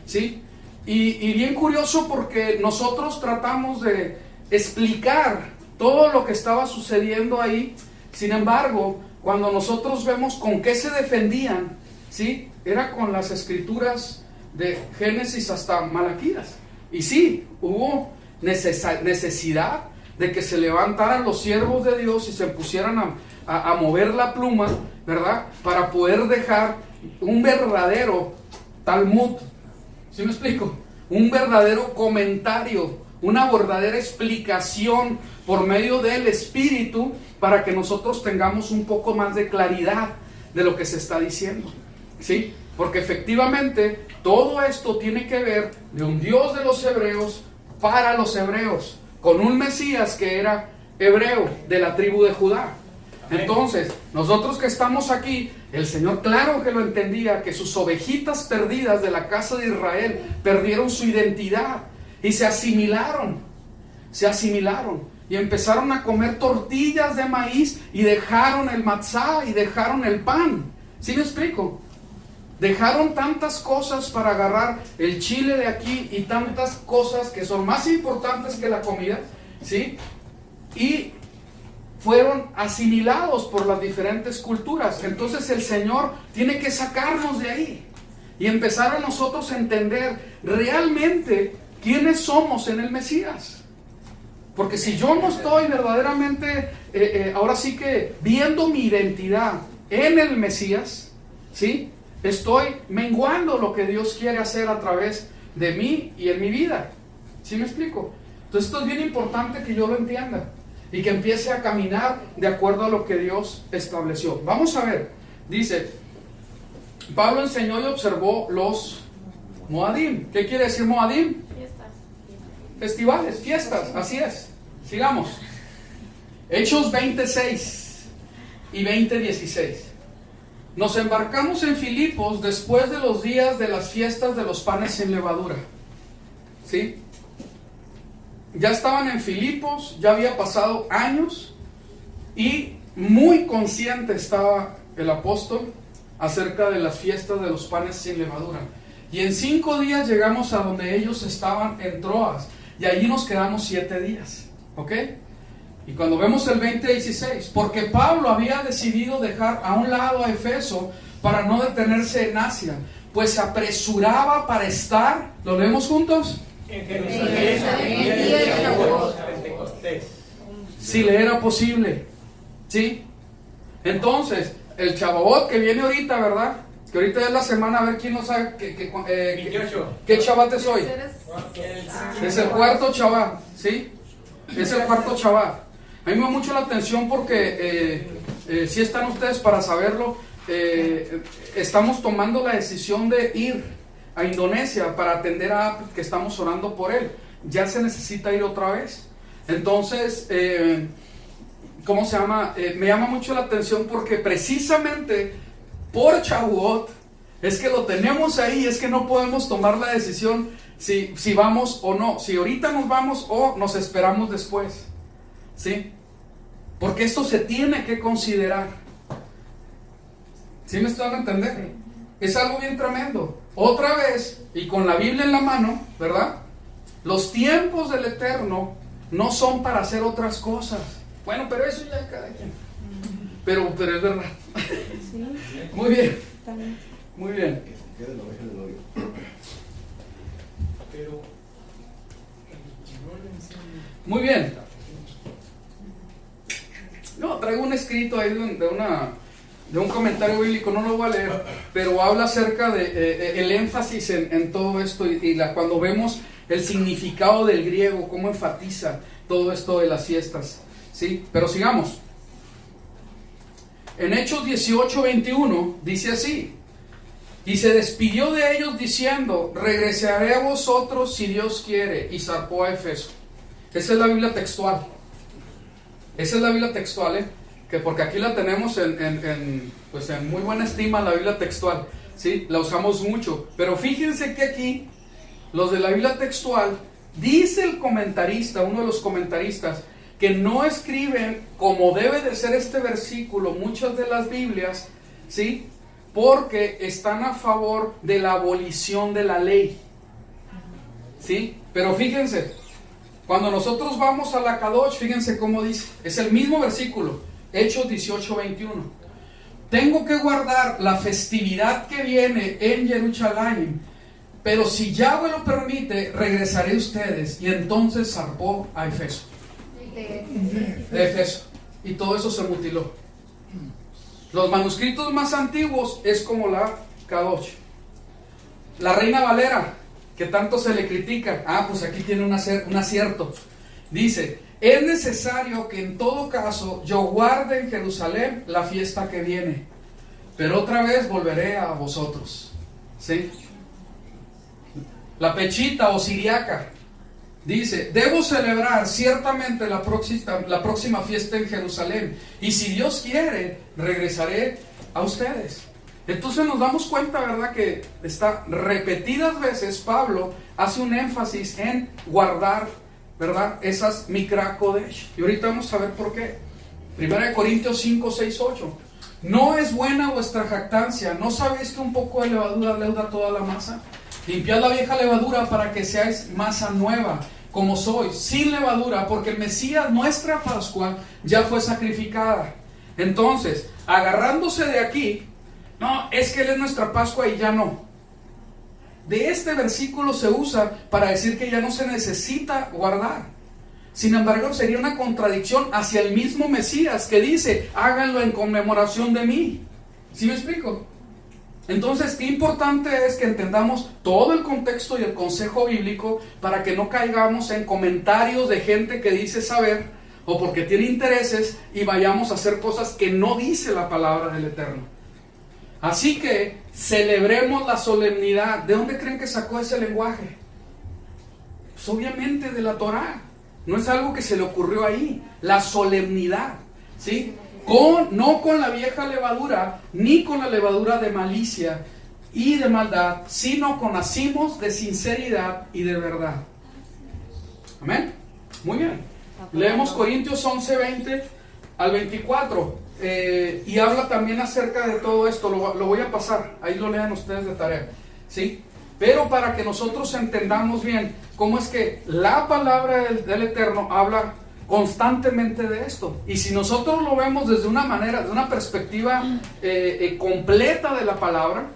A: ¿Sí? Y bien curioso, porque nosotros tratamos de explicar todo lo que estaba sucediendo ahí. Sin embargo, cuando nosotros vemos con qué se defendían, ¿sí?, era con las escrituras de Génesis hasta Malaquías. Y sí, hubo necesidad de que se levantaran los siervos de Dios y se pusieran a mover la pluma, ¿verdad? Para poder dejar un verdadero Talmud. ¿Sí me explico? Un verdadero comentario, una verdadera explicación por medio del Espíritu para que nosotros tengamos un poco más de claridad de lo que se está diciendo, ¿sí? Porque efectivamente todo esto tiene que ver de un Dios de los hebreos para los hebreos, con un Mesías que era hebreo de la tribu de Judá. Entonces, nosotros que estamos aquí, el Señor claro que lo entendía, que sus ovejitas perdidas de la casa de Israel perdieron su identidad y se asimilaron y empezaron a comer tortillas de maíz y dejaron el matzá y dejaron el pan. ¿Sí me explico? Dejaron tantas cosas para agarrar el chile de aquí y tantas cosas que son más importantes que la comida, ¿sí? Y fueron asimilados por las diferentes culturas. Entonces el Señor tiene que sacarnos de ahí y empezar a nosotros a entender realmente quiénes somos en el Mesías. Porque si yo no estoy verdaderamente, ahora sí que viendo mi identidad en el Mesías, ¿sí? Estoy menguando lo que Dios quiere hacer a través de mí y en mi vida. ¿Sí me explico? Entonces esto es bien importante que yo lo entienda y que empiece a caminar de acuerdo a lo que Dios estableció. Vamos a ver, dice, Pablo enseñó y observó los Moadim. ¿Qué quiere decir Moadim? Festivales, fiestas, así es. Sigamos. Hechos 26 y 20:16. Nos embarcamos en Filipos después de los días de las fiestas de los panes sin levadura. ¿Sí? Ya estaban en Filipos, ya había pasado años y muy consciente estaba el apóstol acerca de las fiestas de los panes sin levadura. Y en 5 días llegamos a donde ellos estaban en Troas y allí nos quedamos 7 días. ¿Ok? Y cuando vemos el 20:16, porque Pablo había decidido dejar a un lado a Efeso para no detenerse en Asia, pues se apresuraba para estar, ¿lo leemos juntos?
B: En Jerusalén,
A: si le era posible, ¿sí? Entonces, el Shavuot que viene ahorita, ¿verdad? Que ahorita es la semana, a ver quién no sabe ¿qué Shabbat es hoy? Es el cuarto Shabbat, ¿sí? Es el cuarto Shabbat. A mí me da mucho la atención porque si están ustedes para saberlo, estamos tomando la decisión de ir a Indonesia para atender a Apple, que estamos orando por él. Ya se necesita ir otra vez. Entonces, ¿cómo se llama? Me llama mucho la atención porque precisamente por Shavuot es que lo tenemos ahí, es que no podemos tomar la decisión si vamos o no, si ahorita nos vamos o nos esperamos después, ¿sí? Porque esto se tiene que considerar. ¿Sí me están a entender? Sí. Es algo bien tremendo. Otra vez, y con la Biblia en la mano, ¿verdad? Los tiempos del Eterno no son para hacer otras cosas. Bueno, pero eso ya cada quien. Pero es verdad. Sí. Muy bien. Muy bien. Muy bien. No, traigo un escrito ahí de un comentario bíblico, no lo voy a leer, pero habla acerca de el énfasis en todo esto y cuando vemos el significado del griego, cómo enfatiza todo esto de las fiestas, ¿sí? Pero sigamos. En Hechos 18:21 dice así: y se despidió de ellos diciendo, regresaré a vosotros si Dios quiere, y zarpó a Efeso. Esa es la Biblia textual. Esa es la Biblia textual, que porque aquí la tenemos en muy buena estima, la Biblia textual, ¿sí? La usamos mucho, pero fíjense que aquí los de la Biblia textual, dice el comentarista, uno de los comentaristas, que no escriben como debe de ser este versículo muchas de las Biblias, ¿sí? Porque están a favor de la abolición de la ley, ¿sí? Pero fíjense, cuando nosotros vamos a la Kadosh, fíjense cómo dice, es el mismo versículo, Hechos 18:21. Tengo que guardar la festividad que viene en Jerusalén pero si Yahweh lo permite, regresaré a ustedes. Y entonces zarpó a Efeso. De Efeso. Y todo eso se mutiló. Los manuscritos más antiguos es como la Kadosh. La Reina Valera, que tanto se le critica. Pues aquí tiene un acierto. Dice: es necesario que en todo caso yo guarde en Jerusalén la fiesta que viene, pero otra vez volveré a vosotros. ¿Sí? La Pechita o Siriaca dice: debo celebrar ciertamente la próxima fiesta en Jerusalén, y si Dios quiere, regresaré a ustedes. Entonces nos damos cuenta, ¿verdad?, que está repetidas veces Pablo hace un énfasis en guardar, ¿verdad?, esas Mikra Kodesh. Y ahorita vamos a ver por qué. 1 Corintios 5, 6, 8. No es buena vuestra jactancia. ¿No sabéis que un poco de levadura leuda toda la masa? Limpiad la vieja levadura para que seáis masa nueva, como sois, sin levadura, porque el Mesías, nuestra Pascua, ya fue sacrificada. Entonces, agarrándose de aquí, no, es que Él es nuestra Pascua y ya no. De este versículo se usa para decir que ya no se necesita guardar. Sin embargo, sería una contradicción hacia el mismo Mesías, que dice: háganlo en conmemoración de mí. ¿Sí me explico? Entonces, qué importante es que entendamos todo el contexto y el consejo bíblico para que no caigamos en comentarios de gente que dice saber o porque tiene intereses y vayamos a hacer cosas que no dice la palabra del Eterno. Así que celebremos la solemnidad. ¿De dónde creen que sacó ese lenguaje? Pues obviamente de la Torá. No es algo que se le ocurrió ahí. La solemnidad, ¿sí? No con la vieja levadura, ni con la levadura de malicia y de maldad, sino con hacimos de sinceridad y de verdad. Amén. Muy bien. Leemos Corintios 11, 20 al 24. Y habla también acerca de todo esto. Lo voy a pasar, ahí lo lean ustedes de tarea, ¿sí? Pero para que nosotros entendamos bien cómo es que la palabra del Eterno habla constantemente de esto. Y si nosotros lo vemos desde una manera, de una perspectiva completa de la palabra,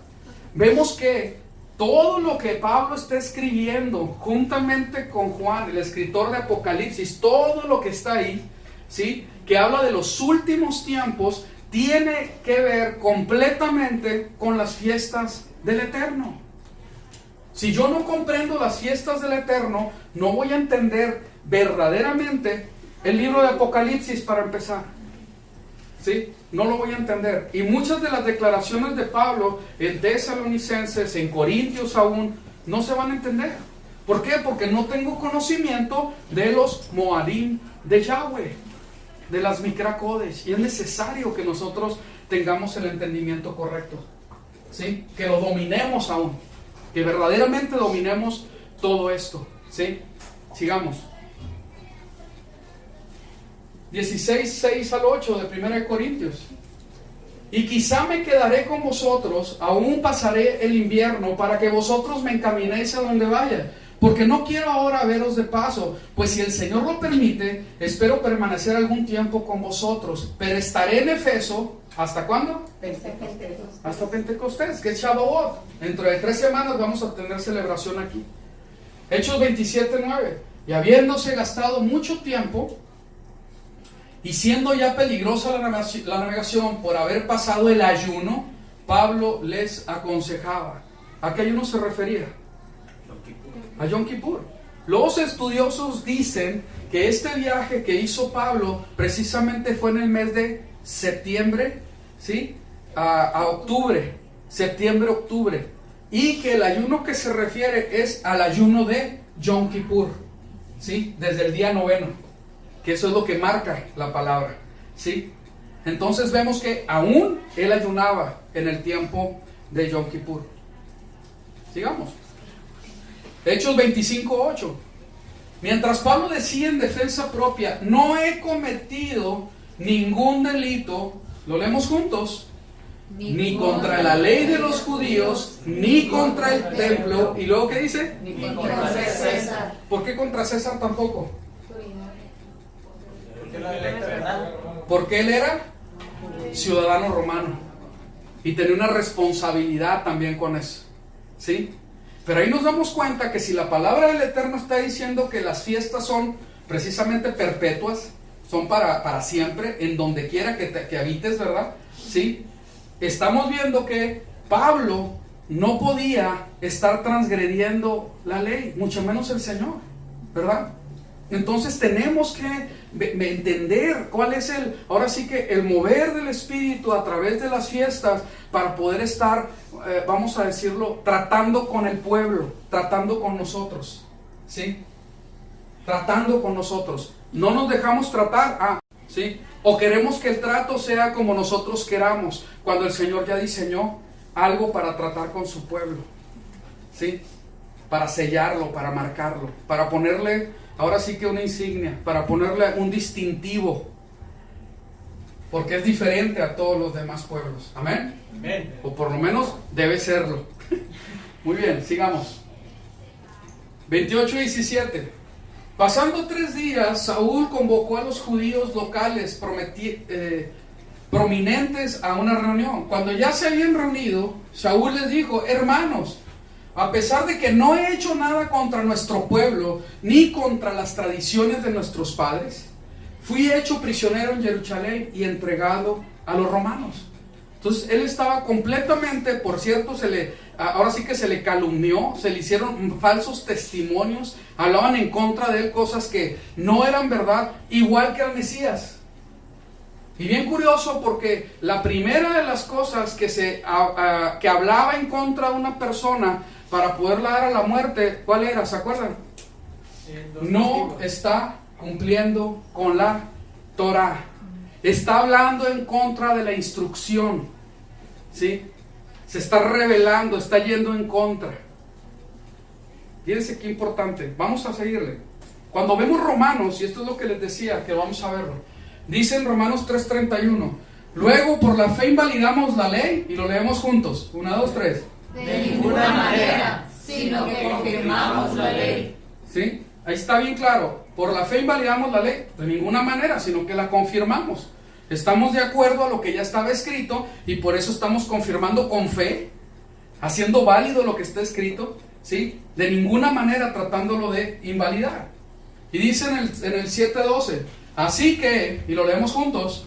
A: vemos que todo lo que Pablo está escribiendo juntamente con Juan, el escritor de Apocalipsis, todo lo que está ahí, ¿sí?, que habla de los últimos tiempos, tiene que ver completamente con las fiestas del Eterno. Si yo no comprendo las fiestas del Eterno, no voy a entender verdaderamente el libro de Apocalipsis para empezar. ¿Sí? No lo voy a entender. Y muchas de las declaraciones de Pablo en Tesalonicenses, en Corintios aún, no se van a entender. ¿Por qué? Porque no tengo conocimiento de los Moadim de Yahweh, de las Mikra Kodesh, y es necesario que nosotros tengamos el entendimiento correcto, ¿sí? Que lo dominemos aún, que verdaderamente dominemos todo esto, ¿sí? Sigamos. 16, 6 al 8 de 1 Corintios. Y quizá me quedaré con vosotros, aún pasaré el invierno, para que vosotros me encaminéis a donde vaya. Porque no quiero ahora veros de paso, pues si el Señor lo permite, espero permanecer algún tiempo con vosotros. Pero estaré en Efeso, ¿hasta cuándo? Hasta Pentecostés, que es Shavuot. Dentro de 3 semanas vamos a tener celebración aquí. Hechos 27, 9. Y habiéndose gastado mucho tiempo, y siendo ya peligrosa la navegación por haber pasado el ayuno, Pablo les aconsejaba. ¿A qué ayuno se refería? A Yom Kippur. Los estudiosos dicen que este viaje que hizo Pablo precisamente fue en el mes de septiembre, ¿sí?, a octubre, septiembre-octubre, y que el ayuno que se refiere es al ayuno de Yom Kippur, ¿sí?, desde el día 9, que eso es lo que marca la palabra, ¿sí? Entonces vemos que aún él ayunaba en el tiempo de Yom Kippur. Sigamos. Hechos 25:8. Mientras Pablo decía en defensa propia: no he cometido ningún delito, lo leemos juntos, ni contra la ley de los judíos, ni contra el templo. Y luego, ¿qué dice?
B: Ni contra César.
A: ¿Por qué contra César tampoco? Porque él era ciudadano romano y tenía una responsabilidad también con eso, ¿sí? Pero ahí nos damos cuenta que si la palabra del Eterno está diciendo que las fiestas son precisamente perpetuas, son para siempre, en donde quiera que habites, ¿verdad? ¿Sí? Estamos viendo que Pablo no podía estar transgrediendo la ley, mucho menos el Señor, ¿verdad? Entonces tenemos que entender cuál es ahora sí que el mover del Espíritu a través de las fiestas para poder estar, vamos a decirlo, tratando con el pueblo, tratando con nosotros, ¿sí? Tratando con nosotros. No nos dejamos tratar, ¿sí? O queremos que el trato sea como nosotros queramos, cuando el Señor ya diseñó algo para tratar con su pueblo, ¿sí? Para sellarlo, para marcarlo, para ponerle, ahora sí que una insignia, para ponerle un distintivo, porque es diferente a todos los demás pueblos. Amén.
D: Amén.
A: O por lo menos debe serlo. Muy bien, sigamos. 28:17. Pasando 3 días, Saúl convocó a los judíos locales prominentes a una reunión. Cuando ya se habían reunido, Saúl les dijo: hermanos, a pesar de que no he hecho nada contra nuestro pueblo, ni contra las tradiciones de nuestros padres, fui hecho prisionero en Jerusalén y entregado a los romanos. Entonces él estaba completamente, por cierto, ahora sí que se le calumnió, se le hicieron falsos testimonios, hablaban en contra de él cosas que no eran verdad, igual que al Mesías. Y bien curioso, porque la primera de las cosas que hablaba en contra de una persona para poderla dar a la muerte, ¿cuál era? ¿Se acuerdan? No está cumpliendo con la Torah. Está hablando en contra de la instrucción, ¿sí? Se está rebelando, está yendo en contra. Fíjense qué importante. Vamos a seguirle. Cuando vemos Romanos, y esto es lo que les decía, que vamos a verlo, dice en Romanos 3:31, luego por la fe invalidamos la ley, y lo leemos juntos. 1, 2, 3.
B: De ninguna manera, sino que confirmamos la ley.
A: ¿Sí? Ahí está bien claro. Por la fe invalidamos la ley, de ninguna manera, sino que la confirmamos. Estamos de acuerdo a lo que ya estaba escrito y por eso estamos confirmando con fe, haciendo válido lo que está escrito, ¿sí? De ninguna manera tratándolo de invalidar. Y dice en el 7:12, así que, y lo leemos juntos,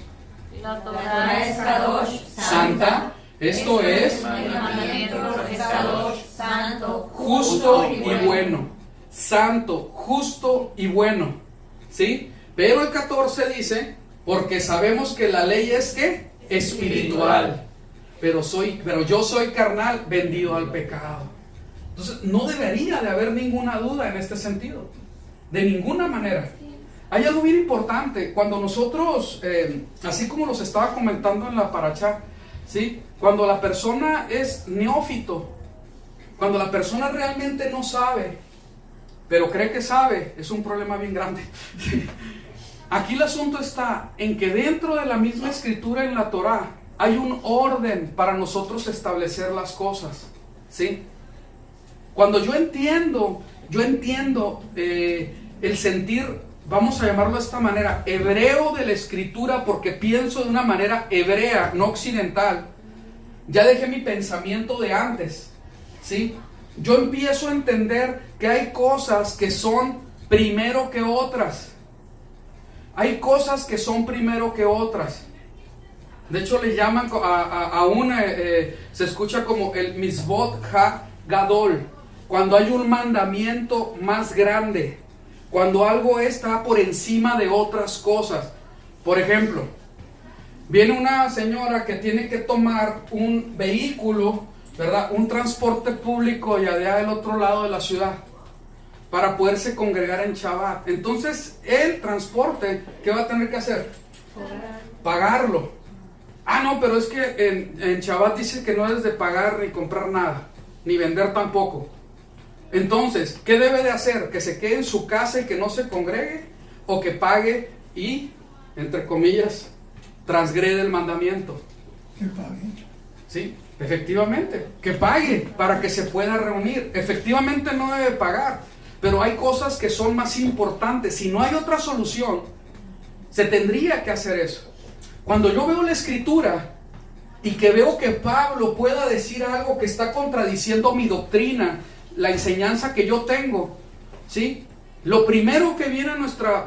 B: La Torah es Kadosh,
A: santa, esto es
B: mandamiento es Kadosh, santo,
A: justo y bueno. Santo, justo y bueno, ¿sí? Pero el 14 dice, porque sabemos que la ley es ¿qué? Espiritual, pero yo soy carnal, vendido al pecado. Entonces no debería de haber ninguna duda en este sentido, de ninguna manera. Hay algo bien importante, cuando nosotros, así como los estaba comentando en la parashá, ¿sí? Cuando la persona es neófito, cuando la persona realmente no sabe, pero cree que sabe, es un problema bien grande. Aquí el asunto está en que dentro de la misma escritura en la Torah hay un orden para nosotros establecer las cosas, ¿sí? Cuando yo entiendo el sentir, vamos a llamarlo de esta manera, hebreo de la escritura, porque pienso de una manera hebrea, no occidental, ya dejé mi pensamiento de antes, ¿sí? Yo empiezo a entender que hay cosas que son primero que otras. Hay cosas que son primero que otras. De hecho le llaman se escucha como el Mitzvot HaGadol, cuando hay un mandamiento más grande, cuando algo está por encima de otras cosas. Por ejemplo, viene una señora que tiene que tomar un vehículo, ¿verdad? Un transporte público y allá del otro lado de la ciudad para poderse congregar en Shabbat. Entonces el transporte, ¿qué va a tener que hacer? Pagarlo. No, pero es que en Shabbat dice que no debes de pagar ni comprar nada, ni vender tampoco. Entonces, ¿qué debe de hacer? ¿Que se quede en su casa y que no se congregue? ¿O que pague y, entre comillas, transgrede el mandamiento?
E: Que pague.
A: Sí, efectivamente, que pague para que se pueda reunir. Efectivamente no debe pagar, pero hay cosas que son más importantes. Si no hay otra solución, se tendría que hacer eso. Cuando yo veo la escritura y que veo que Pablo pueda decir algo que está contradiciendo mi doctrina, la enseñanza que yo tengo, ¿sí? Lo primero que viene a nuestro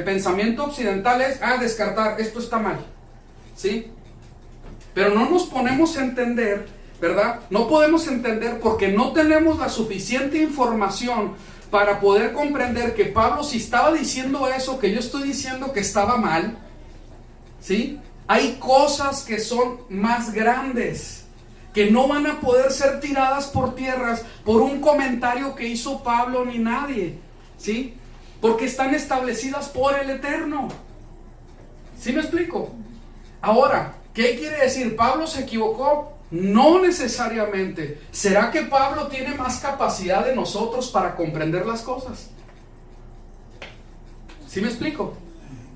A: pensamiento occidental es, descartar, esto está mal, ¿sí? Pero no nos ponemos a entender, ¿verdad? No podemos entender porque no tenemos la suficiente información para poder comprender que Pablo, si estaba diciendo eso, que yo estoy diciendo que estaba mal, ¿sí? Hay cosas que son más grandes, que no van a poder ser tiradas por tierras por un comentario que hizo Pablo ni nadie, ¿sí? Porque están establecidas por el Eterno. ¿Sí me explico? Ahora, ¿qué quiere decir? ¿Pablo se equivocó? No necesariamente. ¿Será que Pablo tiene más capacidad de nosotros para comprender las cosas? ¿Sí me explico?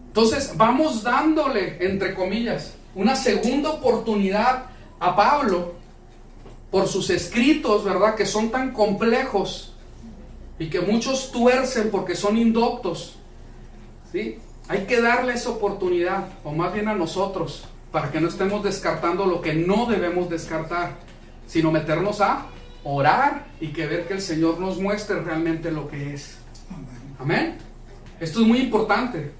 A: Entonces vamos dándole, entre comillas, una segunda oportunidad a Pablo por sus escritos, ¿verdad? Que son tan complejos y que muchos tuercen porque son indoctos, ¿sí? Hay que darle esa oportunidad, o más bien a nosotros, para que no estemos descartando lo que no debemos descartar, sino meternos a orar y que ver que el Señor nos muestre realmente lo que es. Amén. Esto es muy importante,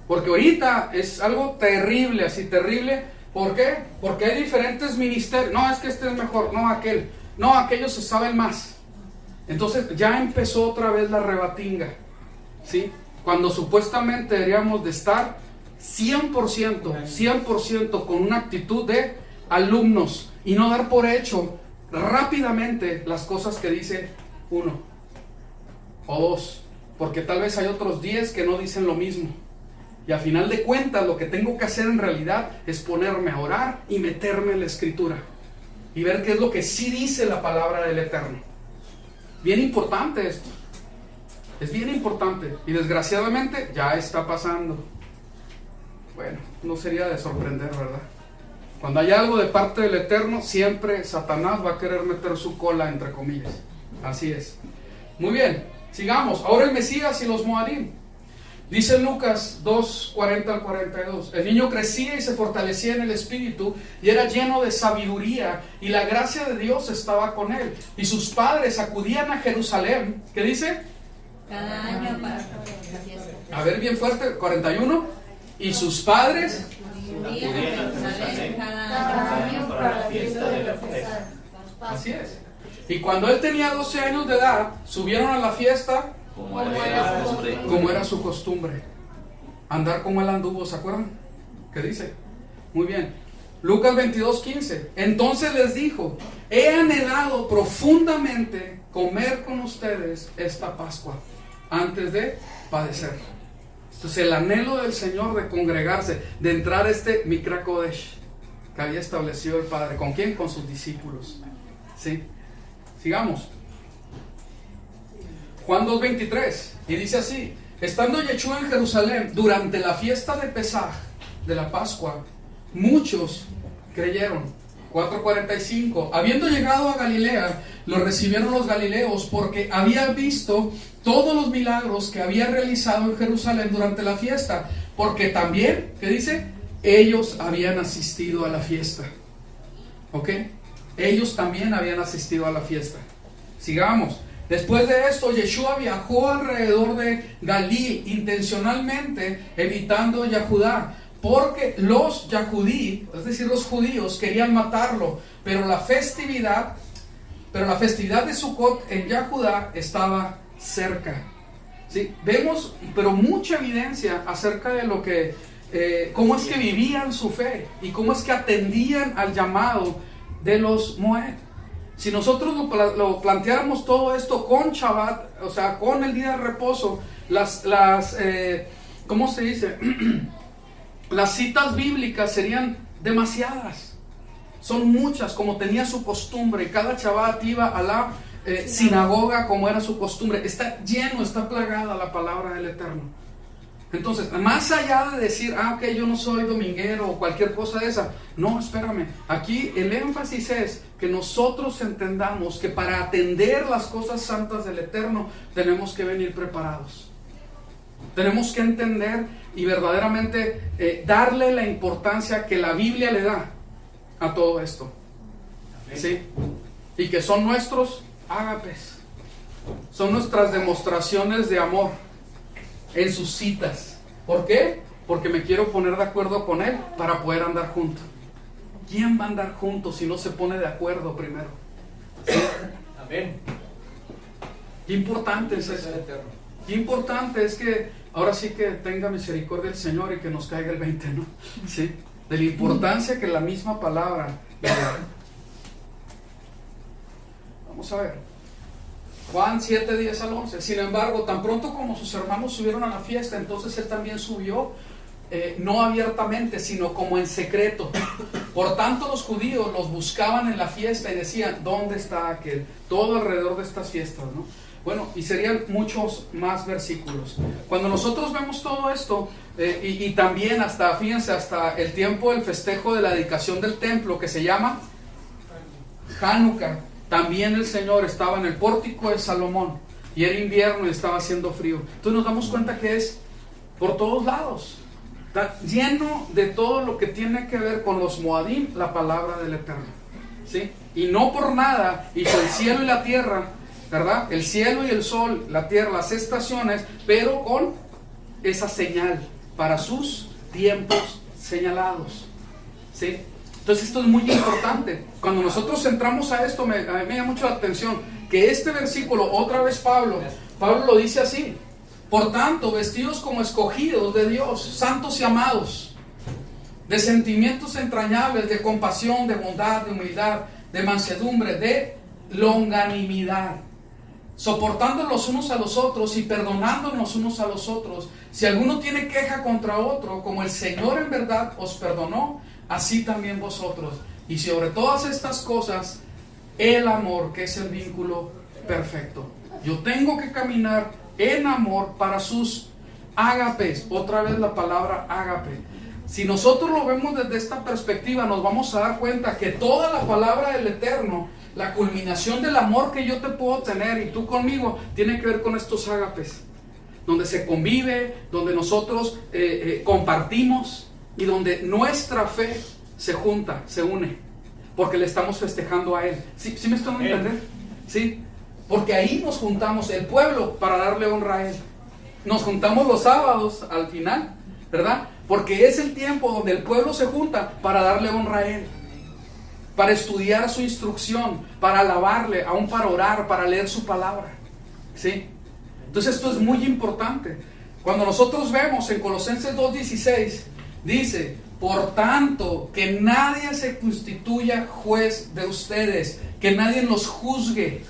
A: porque ahorita es algo terrible, así terrible. ¿Por qué? Porque hay diferentes ministerios. No, es que este es mejor, no aquel, no, aquellos se saben más. Entonces ya empezó otra vez la rebatinga, ¿sí? Cuando supuestamente deberíamos de estar 100% con una actitud de alumnos y no dar por hecho rápidamente las cosas que dice uno o dos, porque tal vez hay otros 10 que no dicen lo mismo. Y a final de cuentas lo que tengo que hacer en realidad es ponerme a orar y meterme en la escritura y ver qué es lo que sí dice la palabra del Eterno. Bien importante esto, es bien importante, y desgraciadamente ya está pasando. Bueno, no sería de sorprender, ¿verdad? Cuando hay algo de parte del Eterno, siempre Satanás va a querer meter su cola, entre comillas. Así es. Muy bien, sigamos. Ahora el Mesías y los Moadim. Dice Lucas 2, 40 al 42. El niño crecía y se fortalecía en el espíritu y era lleno de sabiduría, y la gracia de Dios estaba con él. Y sus padres acudían a Jerusalén. ¿Qué dice?
B: Cada año para la fiesta.
A: A ver, bien fuerte, 41. Y sus padres
B: Acudían a Jerusalén cada año para la fiesta de la Pascua.
A: Así es. Y cuando él tenía 12 años de edad, subieron a la fiesta como era su costumbre. Andar como él anduvo, ¿se acuerdan? ¿Qué dice? Muy bien. Lucas 22:15. Entonces les dijo: he anhelado profundamente comer con ustedes esta Pascua antes de padecer. Entonces el anhelo del Señor de congregarse, de entrar a este Mikra Kodesh que había establecido el Padre. ¿Con quién? Con sus discípulos. ¿Sí? Sigamos. Juan 2:23, y dice así: estando Yeshua en Jerusalén durante la fiesta de Pesaj, de la Pascua, muchos creyeron. 4:45, habiendo llegado a Galilea, lo recibieron los galileos, porque había visto todos los milagros que había realizado en Jerusalén durante la fiesta, porque también, ¿qué dice? Ellos habían asistido a la fiesta. ¿Ok? Ellos también habían asistido a la fiesta. Sigamos. Después de esto, Yeshua viajó alrededor de Galil intencionalmente, evitando Yahudá, porque los Yahudí, es decir, los judíos, querían matarlo, pero la festividad de Sukkot en Yahudá estaba cerca. ¿Sí? Vemos, pero mucha evidencia acerca de lo que, cómo es que vivían su fe y cómo es que atendían al llamado de los Moed. Si nosotros lo planteáramos todo esto con Shabbat, o sea, con el día de reposo, ¿cómo se dice? Las citas bíblicas serían demasiadas. Son muchas, como tenía su costumbre. Cada Shabbat iba a la sinagoga como era su costumbre. Está lleno, está plagada la palabra del Eterno. Entonces, más allá de decir, ok, yo no soy dominguero o cualquier cosa de esa, no, espérame, aquí el énfasis es que nosotros entendamos que para atender las cosas santas del Eterno tenemos que venir preparados. Tenemos que entender y verdaderamente darle la importancia que la Biblia le da a todo esto. ¿Sí? y que son nuestros ágapes. Son nuestras demostraciones de amor en sus citas. ¿Por qué? Porque me quiero poner de acuerdo con Él para poder andar juntos. ¿Quién va a andar juntos si no se pone de acuerdo primero? ¿Sí?
C: Amén.
A: Qué importante es eso. Qué importante es que ahora sí que tenga misericordia el Señor y que nos caiga el 20, ¿no? ¿Sí? De la importancia que la misma palabra le da. Vamos a ver. Juan 7, 10 al 11. Sin embargo, tan pronto como sus hermanos subieron a la fiesta, entonces él también subió, no abiertamente, sino como en secreto. Por tanto, los judíos los buscaban en la fiesta y decían, ¿dónde está aquel? Todo alrededor de estas fiestas, ¿no? Bueno, y serían muchos más versículos. Cuando nosotros vemos todo esto, y también hasta, fíjense, hasta el tiempo del festejo de la dedicación del templo, que se llama Hanukkah, también el Señor estaba en el pórtico de Salomón, y era invierno y estaba haciendo frío. Entonces nos damos cuenta que es por todos lados. Está lleno de todo lo que tiene que ver con los Moadim, la palabra del Eterno, ¿sí? Y no por nada hizo el cielo y la tierra, ¿verdad? El cielo y el sol, la tierra, las estaciones, pero con esa señal para sus tiempos señalados, ¿sí? Entonces esto es muy importante. Cuando nosotros entramos a esto, a mí me llama mucho la atención que este versículo, otra vez Pablo lo dice así: por tanto, vestidos como escogidos de Dios, santos y amados, de sentimientos entrañables, de compasión, de bondad, de humildad, de mansedumbre, de longanimidad, soportando los unos a los otros y perdonándonos unos a los otros. Si alguno tiene queja contra otro, como el Señor en verdad os perdonó, así también vosotros. Y sobre todas estas cosas, el amor, que es el vínculo perfecto. Yo tengo que caminar en amor para sus ágapes. Otra vez la palabra ágape. Si nosotros lo vemos desde esta perspectiva, nos vamos a dar cuenta que toda la palabra del Eterno, la culminación del amor que yo te puedo tener y tú conmigo, tiene que ver con estos ágapes, donde se convive, donde nosotros compartimos y donde nuestra fe se junta, se une, porque le estamos festejando a Él. ¿Sí me están dando a entender? ¿Sí? Porque ahí nos juntamos, el pueblo, para darle honra a Él. Nos juntamos los sábados al final, ¿verdad? Porque es el tiempo donde el pueblo se junta para darle honra a Él, para estudiar su instrucción, para alabarle, aún para orar, para leer su palabra, ¿sí? Entonces esto es muy importante. Cuando nosotros vemos en Colosenses 2:16, dice: por tanto, que nadie se constituya juez de ustedes, que nadie los juzgue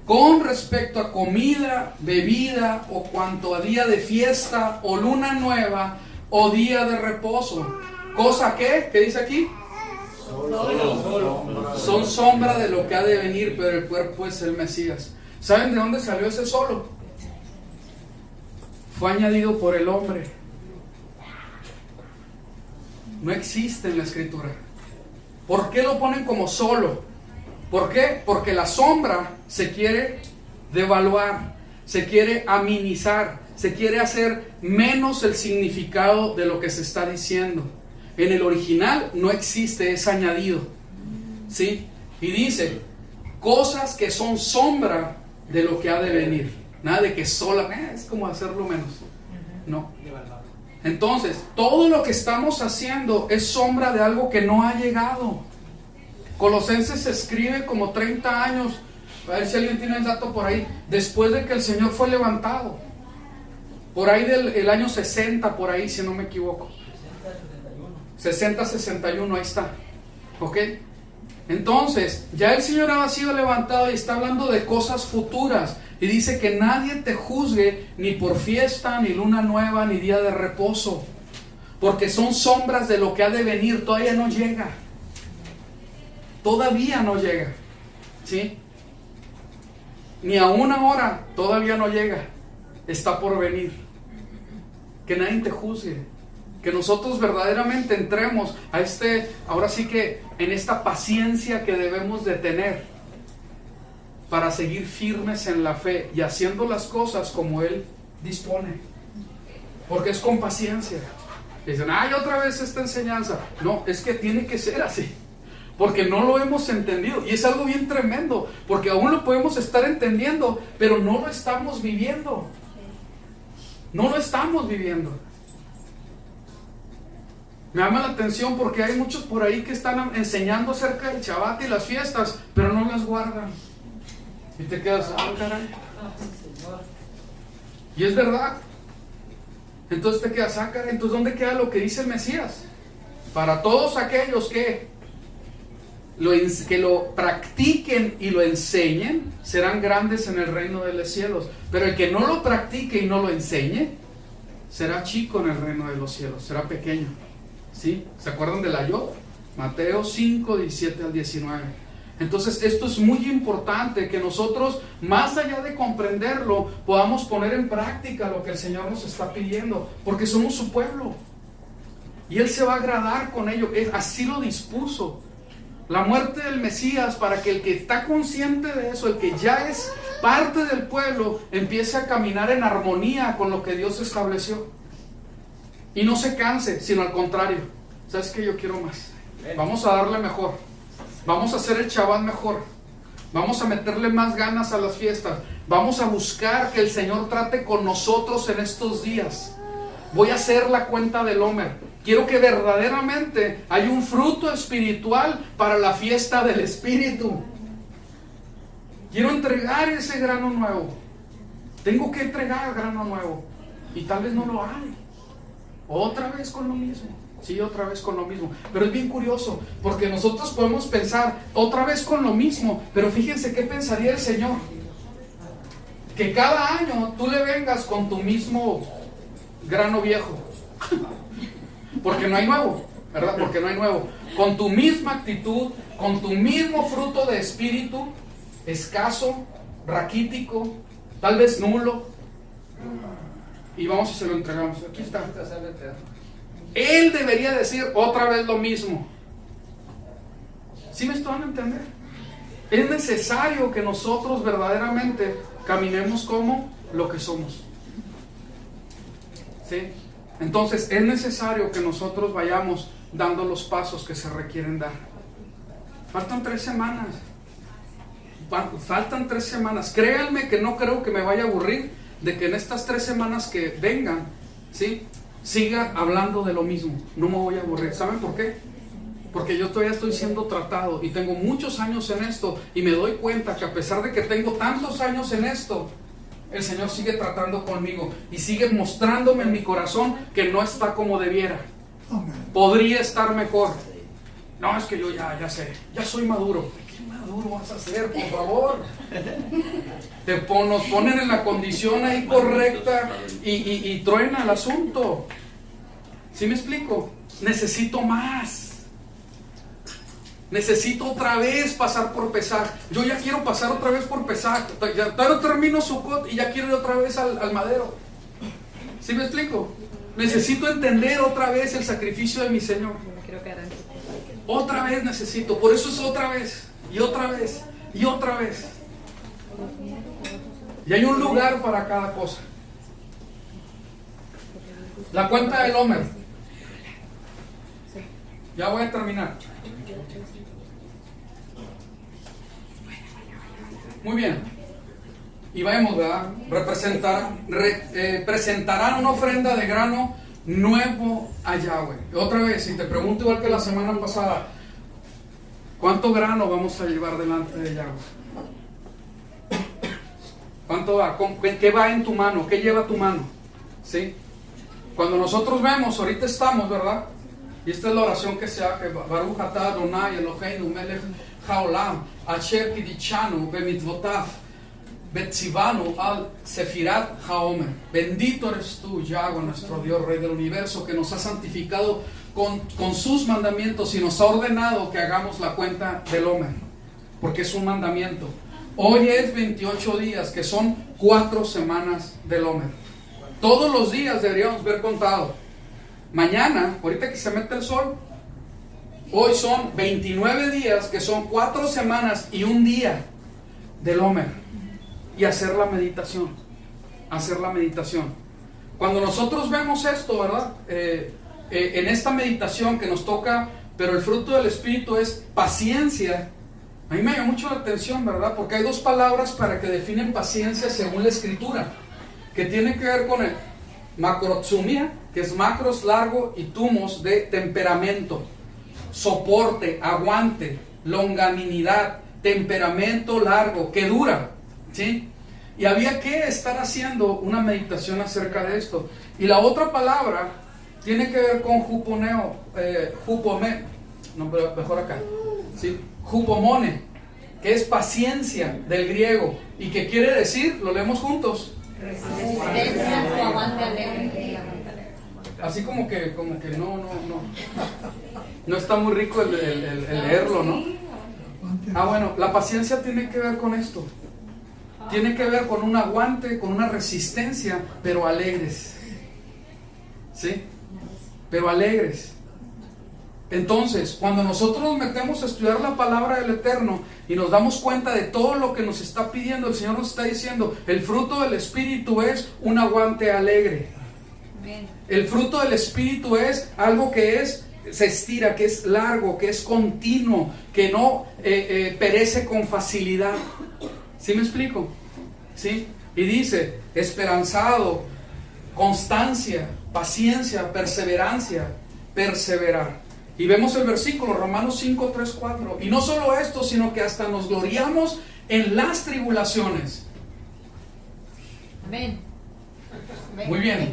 A: con respecto a comida, bebida, o cuanto a día de fiesta, o luna nueva, o día de reposo. ¿Cosa qué? ¿Qué dice aquí? Son sombra de lo que ha de venir, pero el cuerpo es el Mesías. ¿Saben de dónde salió ese solo? Fue añadido por el hombre. No existe en la Escritura. ¿Por qué lo ponen como solo? ¿Por qué? Porque la sombra se quiere devaluar, se quiere aminizar, se quiere hacer menos el significado de lo que se está diciendo. En el original no existe, es añadido, ¿sí? Y dice, cosas que son sombra de lo que ha de venir. Nada de que sola, es como hacerlo menos. No. Entonces, todo lo que estamos haciendo es sombra de algo que no ha llegado. Colosenses se escribe como 30 años, a ver si alguien tiene el dato por ahí, después de que el Señor fue levantado. Por ahí del año 60, por ahí, si no me equivoco. 60-61, ahí está. ¿Ok? Entonces, ya el Señor ha sido levantado y está hablando de cosas futuras. Y dice que nadie te juzgue ni por fiesta, ni luna nueva, ni día de reposo. Porque son sombras de lo que ha de venir, todavía no llega. Todavía no llega. ¿Sí? Ni aún ahora, todavía no llega. Está por venir. Que nadie te juzgue. Que nosotros verdaderamente entremos a ahora sí que en esta paciencia que debemos de tener para seguir firmes en la fe y haciendo las cosas como Él dispone. Porque es con paciencia. Dicen, ay, otra vez esta enseñanza. No, es que tiene que ser así. porque no lo hemos entendido. Y es algo bien tremendo, porque aún lo podemos estar entendiendo, pero no lo estamos viviendo. No lo estamos viviendo. Me llama la atención porque hay muchos por ahí que están enseñando acerca del Shabbat y las fiestas, pero no las guardan. Y te quedas, caray. Y es verdad. Entonces te quedas, caray. Entonces, ¿dónde queda lo que dice el Mesías? Para todos aquellos que lo practiquen y lo enseñen, serán grandes en el reino de los cielos. Pero el que no lo practique y no lo enseñe, será chico en el reino de los cielos, será pequeño. ¿Sí? ¿Se acuerdan del ayod? Mateo 5, 17 al 19. Entonces esto es muy importante, que nosotros, más allá de comprenderlo, podamos poner en práctica lo que el Señor nos está pidiendo, porque somos su pueblo y Él se va a agradar con ello. Así lo dispuso la muerte del Mesías, para que el que está consciente de eso, el que ya es parte del pueblo, empiece a caminar en armonía con lo que Dios estableció y no se canse, sino al contrario. ¿Sabes qué? Yo quiero más. Vamos a darle mejor. Vamos a hacer el Shabbat mejor. Vamos a meterle más ganas a las fiestas. Vamos a buscar que el Señor trate con nosotros en estos días. Voy a hacer la cuenta del Omer. Quiero que verdaderamente hay un fruto espiritual para la fiesta del Espíritu. Quiero entregar ese grano nuevo. Tengo que entregar grano nuevo. Y tal vez no lo hay. Otra vez con lo mismo. Sí, otra vez con lo mismo. Pero es bien curioso, porque nosotros podemos pensar otra vez con lo mismo, pero fíjense qué pensaría el Señor. Que cada año tú le vengas con tu mismo grano viejo. Porque no hay nuevo, ¿verdad? Porque no hay nuevo. Con tu misma actitud, con tu mismo fruto de espíritu, escaso, raquítico, tal vez nulo. Y vamos y se lo entregamos. Aquí está. Él debería decir otra vez lo mismo. ¿Sí me están a entender? Es necesario que nosotros verdaderamente caminemos como lo que somos. ¿Sí? Entonces es necesario que nosotros vayamos dando los pasos que se requieren dar. Faltan 3 semanas. Faltan 3 semanas. Créanme que no creo que me vaya a aburrir de que en estas 3 semanas que vengan, ¿sí?, siga hablando de lo mismo. No me voy a aburrir. ¿Saben por qué? Porque yo todavía estoy siendo tratado y tengo muchos años en esto, y me doy cuenta que a pesar de que tengo tantos años en esto, el Señor sigue tratando conmigo y sigue mostrándome en mi corazón que no está como debiera. Podría estar mejor. No, es que yo ya sé, ya soy maduro. ¿Qué maduro vas a ser, por favor? Nos ponen en la condición ahí correcta y truena el asunto. ¿Sí me explico? Necesito más. Necesito otra vez pasar por Pesaj. Yo ya quiero pasar otra vez por Pesaj. Ya termino Sukkot y ya quiero ir otra vez al madero. ¿Sí me explico? Necesito entender otra vez el sacrificio de mi Señor. Otra vez necesito. Por eso es otra vez. Y otra vez. Y otra vez. Y hay un lugar para cada cosa. La cuenta del Omer. Ya voy a terminar. Muy bien. Y vayamos, ¿verdad? Presentarán una ofrenda de grano nuevo a Yahweh. Otra vez, si te pregunto igual que la semana pasada, ¿cuánto grano vamos a llevar delante de Yahweh? ¿Cuánto va? ¿Qué va en tu mano? ¿Qué lleva tu mano? ¿Sí? Cuando nosotros vemos, ahorita estamos, ¿verdad? Y esta es la oración que se hace: Baruch atah Adonai Eloheinu melech haolam asher kidichanu bemitzvotav betzivanu al sefirat haomer. Bendito eres tú, Yahweh, nuestro Dios, Rey del universo, que nos ha santificado con sus mandamientos y nos ha ordenado que hagamos la cuenta del Omer, porque es un mandamiento. Hoy es 28 días, que son 4 semanas del Omer. Todos los días deberíamos ver contado. Mañana, ahorita que se mete el sol, hoy son 29 días, que son 4 semanas y un día del Omer. Y hacer la meditación. Hacer la meditación. Cuando nosotros vemos esto, ¿verdad? En esta meditación que nos toca pero el fruto del Espíritu es paciencia. A mí me llama mucho la atención, ¿verdad? Porque hay dos palabras para que definen paciencia según la Escritura, que tiene que ver con el macrotsumia, que es macros, largo, y tumos, de temperamento, soporte, aguante, longanimidad, temperamento largo, que dura, ¿sí? Y había que estar haciendo una meditación acerca de esto. Y la otra palabra tiene que ver con juponeo, no, pero mejor acá, ¿sí? Jupomone, que es paciencia del griego, y que quiere decir, lo leemos juntos,
B: Resistencia o aguante alegre.
A: así como que no está muy rico el leerlo, ¿no? Bueno, la paciencia tiene que ver con esto, tiene que ver con un aguante, con una resistencia, pero alegres, ¿sí? Pero alegres. Entonces, cuando nosotros nos metemos a estudiar la palabra del Eterno y nos damos cuenta de todo lo que nos está pidiendo, el Señor nos está diciendo, el fruto del Espíritu es un aguante alegre. El fruto del Espíritu es algo que se estira, que es largo, que es continuo, que no perece con facilidad. ¿Sí me explico? ¿Sí? Y dice, esperanzado, constancia, paciencia, perseverancia, perseverar. Y vemos el versículo, Romanos 5, 3, 4. Y no solo esto, sino que hasta nos gloriamos en las tribulaciones.
B: Amén.
A: Muy bien,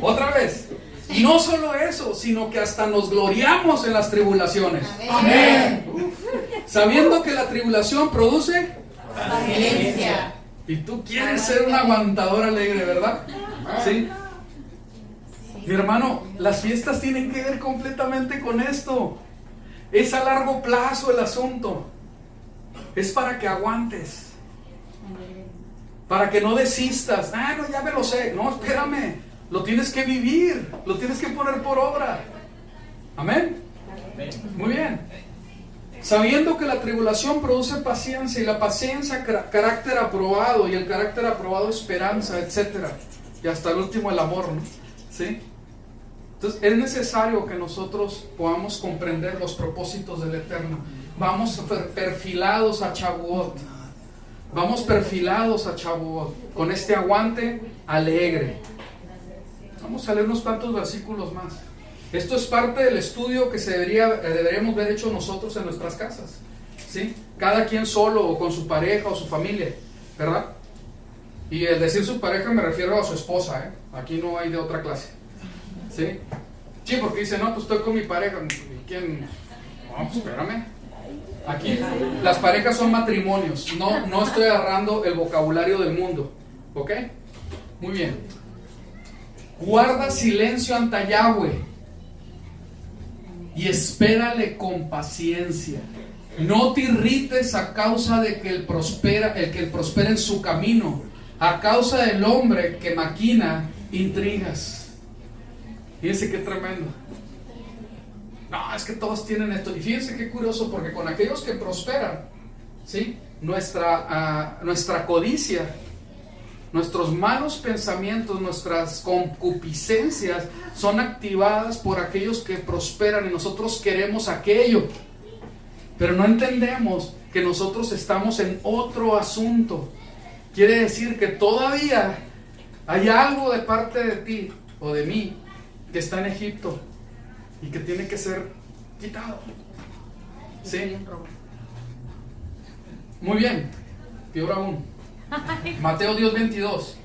A: otra vez. Y no solo eso, sino que hasta nos gloriamos en las tribulaciones.
B: Amén.
A: Sabiendo que la tribulación produce
B: Paciencia.
A: Y tú quieres ser un aguantador alegre, ¿verdad? ¿Sí? Mi hermano, las fiestas tienen que ver completamente con esto. Es a largo plazo el asunto. Es para que aguantes, para que no desistas. No, ya me lo sé. No, espérame. Lo tienes que vivir, lo tienes que poner por obra. Amén. Muy bien. Sabiendo que la tribulación produce paciencia, y la paciencia carácter aprobado, y el carácter aprobado esperanza, etcétera, y hasta el último el amor, ¿no? ¿Sí? Entonces es necesario que nosotros podamos comprender los propósitos del Eterno. Vamos perfilados a Shavuot. Vamos perfilados a Shavuot con este aguante alegre. Vamos a leer unos cuantos versículos más. Esto es parte del estudio que deberíamos haber hecho nosotros en nuestras casas, ¿sí? Cada quien solo, o con su pareja o su familia, ¿verdad? Y el decir su pareja me refiero a su esposa, ¿eh? Aquí no hay de otra clase, ¿sí? Sí, porque dice, no, pues estoy con mi pareja. ¿Y quién? No, pues espérame. Aquí las parejas son matrimonios. No estoy agarrando el vocabulario del mundo, ¿ok? Muy bien. Guarda silencio ante Yahweh y espérale con paciencia. No te irrites a causa de que el que prospera en su camino, a causa del hombre que maquina intrigas. Fíjense qué tremendo. No, es que todos tienen esto. Y fíjense qué curioso, porque con aquellos que prosperan, ¿sí? Nuestra codicia, nuestros malos pensamientos, nuestras concupiscencias son activadas por aquellos que prosperan, y nosotros queremos aquello, pero no entendemos que nosotros estamos en otro asunto. Quiere decir que todavía hay algo de parte de ti o de mí que está en Egipto y que tiene que ser quitado. ¿Sí? Muy bien, peor aún. Mateo 10:22.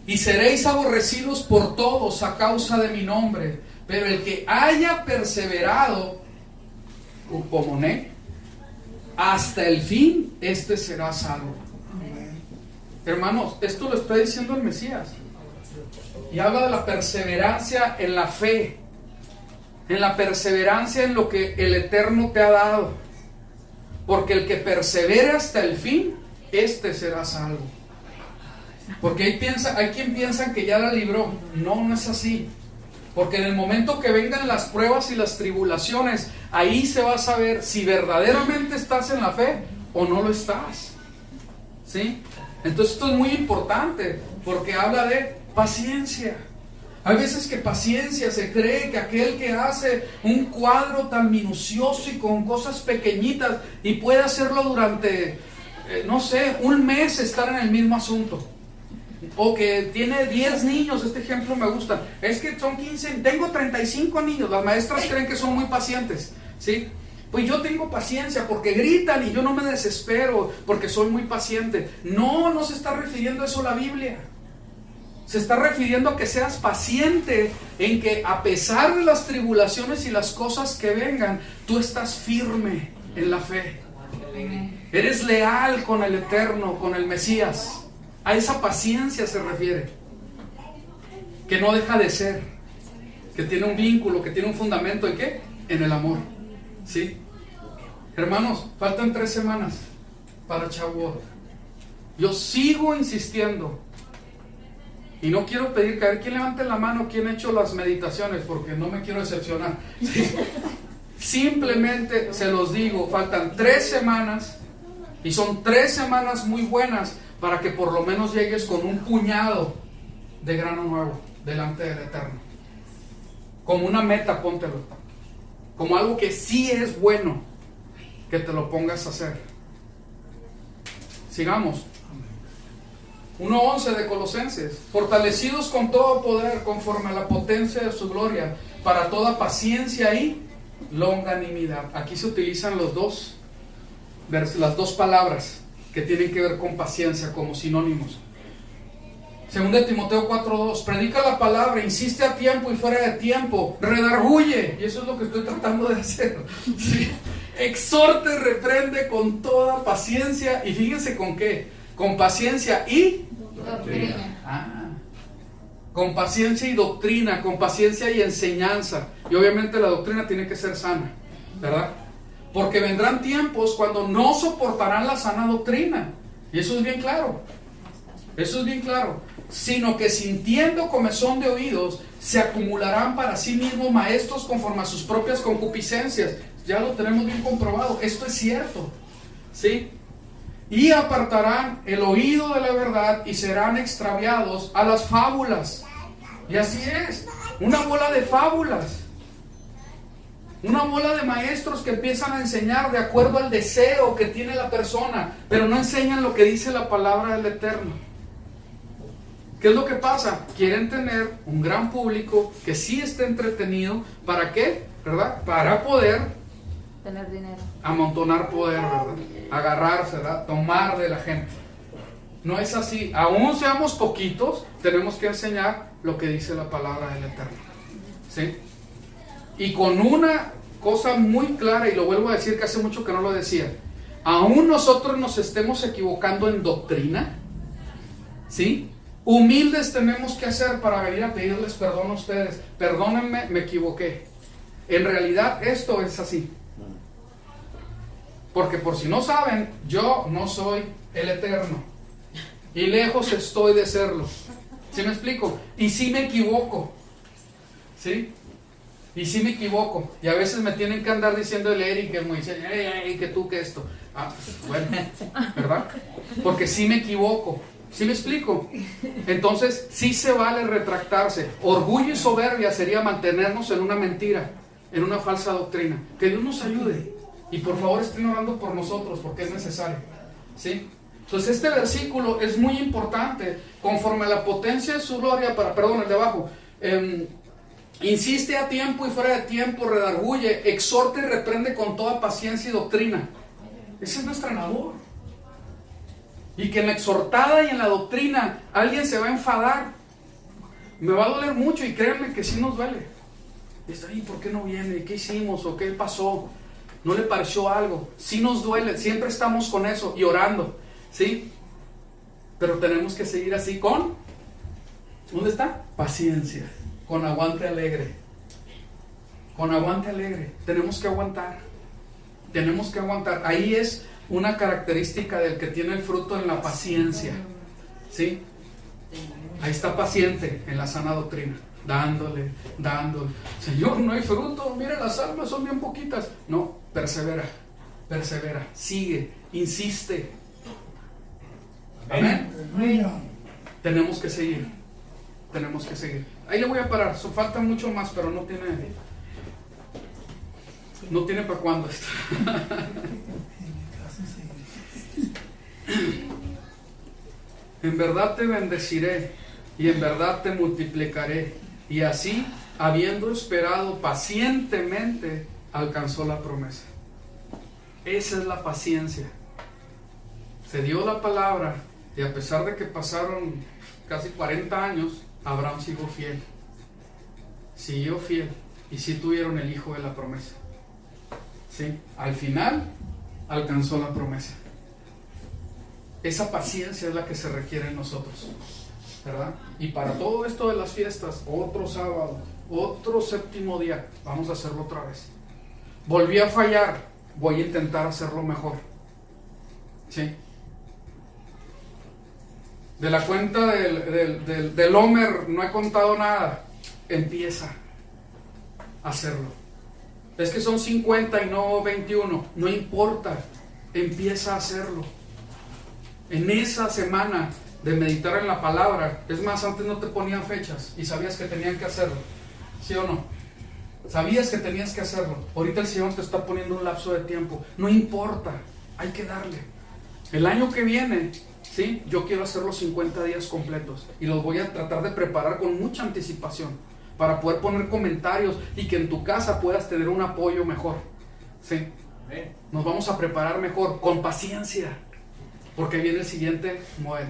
A: Y seréis aborrecidos por todos a causa de mi nombre, pero el que haya perseverado, upomoné, hasta el fin, este será salvo. Hermanos, esto lo está diciendo el Mesías, y habla de la perseverancia en la fe, en la perseverancia en lo que el Eterno te ha dado, porque el que persevere hasta el fin, este será salvo. Porque hay quien piensa que ya la libró. No es así. Porque en el momento que vengan las pruebas y las tribulaciones, ahí se va a saber si verdaderamente estás en la fe o no lo estás. ¿Sí? Entonces esto es muy importante, porque habla de paciencia. Hay veces que paciencia se cree que aquel que hace un cuadro tan minucioso y con cosas pequeñitas y puede hacerlo durante, no sé, un mes estar en el mismo asunto. O que tiene 10 niños, este ejemplo me gusta. Es que son 15, tengo 35 niños, las maestras creen que son muy pacientes, ¿sí? Pues yo tengo paciencia porque gritan y yo no me desespero porque soy muy paciente. No, no se está refiriendo a eso la Biblia. Se está refiriendo a que seas paciente en que a pesar de las tribulaciones y las cosas que vengan, tú estás firme en la fe. Eres leal con el Eterno, con el Mesías. A esa paciencia se refiere. Que no deja de ser. Que tiene un vínculo, que tiene un fundamento. ¿En qué? En el amor. ¿Sí? Hermanos, faltan 3 semanas para Shavuot. Yo sigo insistiendo. Y no quiero pedir que a ver quién levante la mano, quién ha hecho las meditaciones, porque no me quiero decepcionar. ¿Sí? Simplemente se los digo, faltan 3 semanas. Y son 3 semanas muy buenas para que por lo menos llegues con un puñado de grano nuevo delante del Eterno. Como una meta, póntelo. Como algo que sí es bueno que te lo pongas a hacer. Sigamos. 1:11 de Colosenses. Fortalecidos con todo poder conforme a la potencia de su gloria, para toda paciencia y longanimidad. Aquí se utilizan las dos palabras que tienen que ver con paciencia como sinónimos. 2 Timoteo 4:2. Predica la palabra, insiste a tiempo y fuera de tiempo, redarguye, y eso es lo que estoy tratando de hacer. ¿Sí? Exhorte, reprende con toda paciencia, y fíjense con qué, con paciencia y doctrina. Con paciencia y doctrina, con paciencia y enseñanza. Y obviamente la doctrina tiene que ser sana, ¿verdad? Porque vendrán tiempos cuando no soportarán la sana doctrina. Y eso es bien claro. Eso es bien claro. Sino que sintiendo comezón de oídos, se acumularán para sí mismos maestros conforme a sus propias concupiscencias. Ya lo tenemos bien comprobado. Esto es cierto. ¿Sí? Y apartarán el oído de la verdad y serán extraviados a las fábulas. Y así es. Una bola de fábulas. Una bola de maestros que empiezan a enseñar de acuerdo al deseo que tiene la persona, pero no enseñan lo que dice la palabra del Eterno. ¿Qué es lo que pasa? Quieren tener un gran público que sí esté entretenido. ¿Para qué? ¿Verdad? Para poder
B: tener dinero,
A: amontonar poder, ¿verdad? Agarrarse, ¿verdad? Tomar de la gente. No es así. Aún seamos poquitos, tenemos que enseñar lo que dice la palabra del Eterno. ¿Sí? Y con una cosa muy clara, y lo vuelvo a decir que hace mucho que no lo decía, aún nosotros nos estemos equivocando en doctrina, ¿sí? Humildes tenemos que hacer para venir a pedirles perdón a ustedes. Perdónenme, me equivoqué. En realidad esto es así. Porque por si no saben, yo no soy el Eterno. Y lejos estoy de serlo. ¿Sí me explico? Y sí me equivoco. ¿Sí? Y sí me equivoco. Y a veces me tienen que andar diciendo el Eric, que Moisés, que tú, que esto. Bueno, ¿verdad? Porque sí me equivoco. ¿Sí me explico? Entonces, sí se vale retractarse. Orgullo y soberbia sería mantenernos en una mentira, en una falsa doctrina. Que Dios nos ayude. Y por favor estén orando por nosotros, porque es necesario. ¿Sí? Entonces este versículo es muy importante. Conforme a la potencia de su gloria, el de abajo. Insiste a tiempo y fuera de tiempo, redarguye, exhorta y reprende con toda paciencia y doctrina. Esa es nuestra labor. Y que en la exhortada y en la doctrina alguien se va a enfadar, me va a doler mucho, y créanme que sí nos duele. Y está ahí, ¿por qué no viene? ¿Qué hicimos? ¿O qué pasó? ¿No le pareció algo? Sí nos duele, siempre estamos con eso y orando, ¿sí? Pero tenemos que seguir así con, ¿dónde está? Paciencia, con aguante alegre. Con aguante alegre, tenemos que aguantar. Tenemos que aguantar. Ahí es una característica del que tiene el fruto en la paciencia, ¿sí? Ahí está paciente en la sana doctrina, dándole. Señor, no hay fruto, mira, las almas son bien poquitas. No, persevera, sigue, insiste. Amén. Tenemos que seguir. Ahí le voy a parar, falta mucho más, pero no tiene para cuándo esto. En verdad te bendeciré y en verdad te multiplicaré. Y así, habiendo esperado pacientemente, alcanzó la promesa. Esa es la paciencia. Se dio la palabra y a pesar de que pasaron casi 40 años, Abraham siguió fiel y sí tuvieron el hijo de la promesa. ¿Sí? Al final alcanzó la promesa. Esa paciencia es la que se requiere en nosotros, ¿verdad? Y para todo esto de las fiestas, otro sábado, otro séptimo día, vamos a hacerlo otra vez. Volví a fallar, voy a intentar hacerlo mejor. ¿Sí? De la cuenta del Homer no he contado nada. Empieza a hacerlo. Es que son 50 y no 21. No importa. Empieza a hacerlo. En esa semana de meditar en la palabra, es más, antes no te ponían fechas y sabías que tenían que hacerlo. ¿Sí o no? Sabías que tenías que hacerlo. Ahorita el Señor te está poniendo un lapso de tiempo. No importa. Hay que darle. El año que viene, ¿sí? Yo quiero hacer los 50 días completos y los voy a tratar de preparar con mucha anticipación para poder poner comentarios y que en tu casa puedas tener un apoyo mejor. ¿Sí? Nos vamos a preparar mejor, con paciencia, porque viene el siguiente Moed.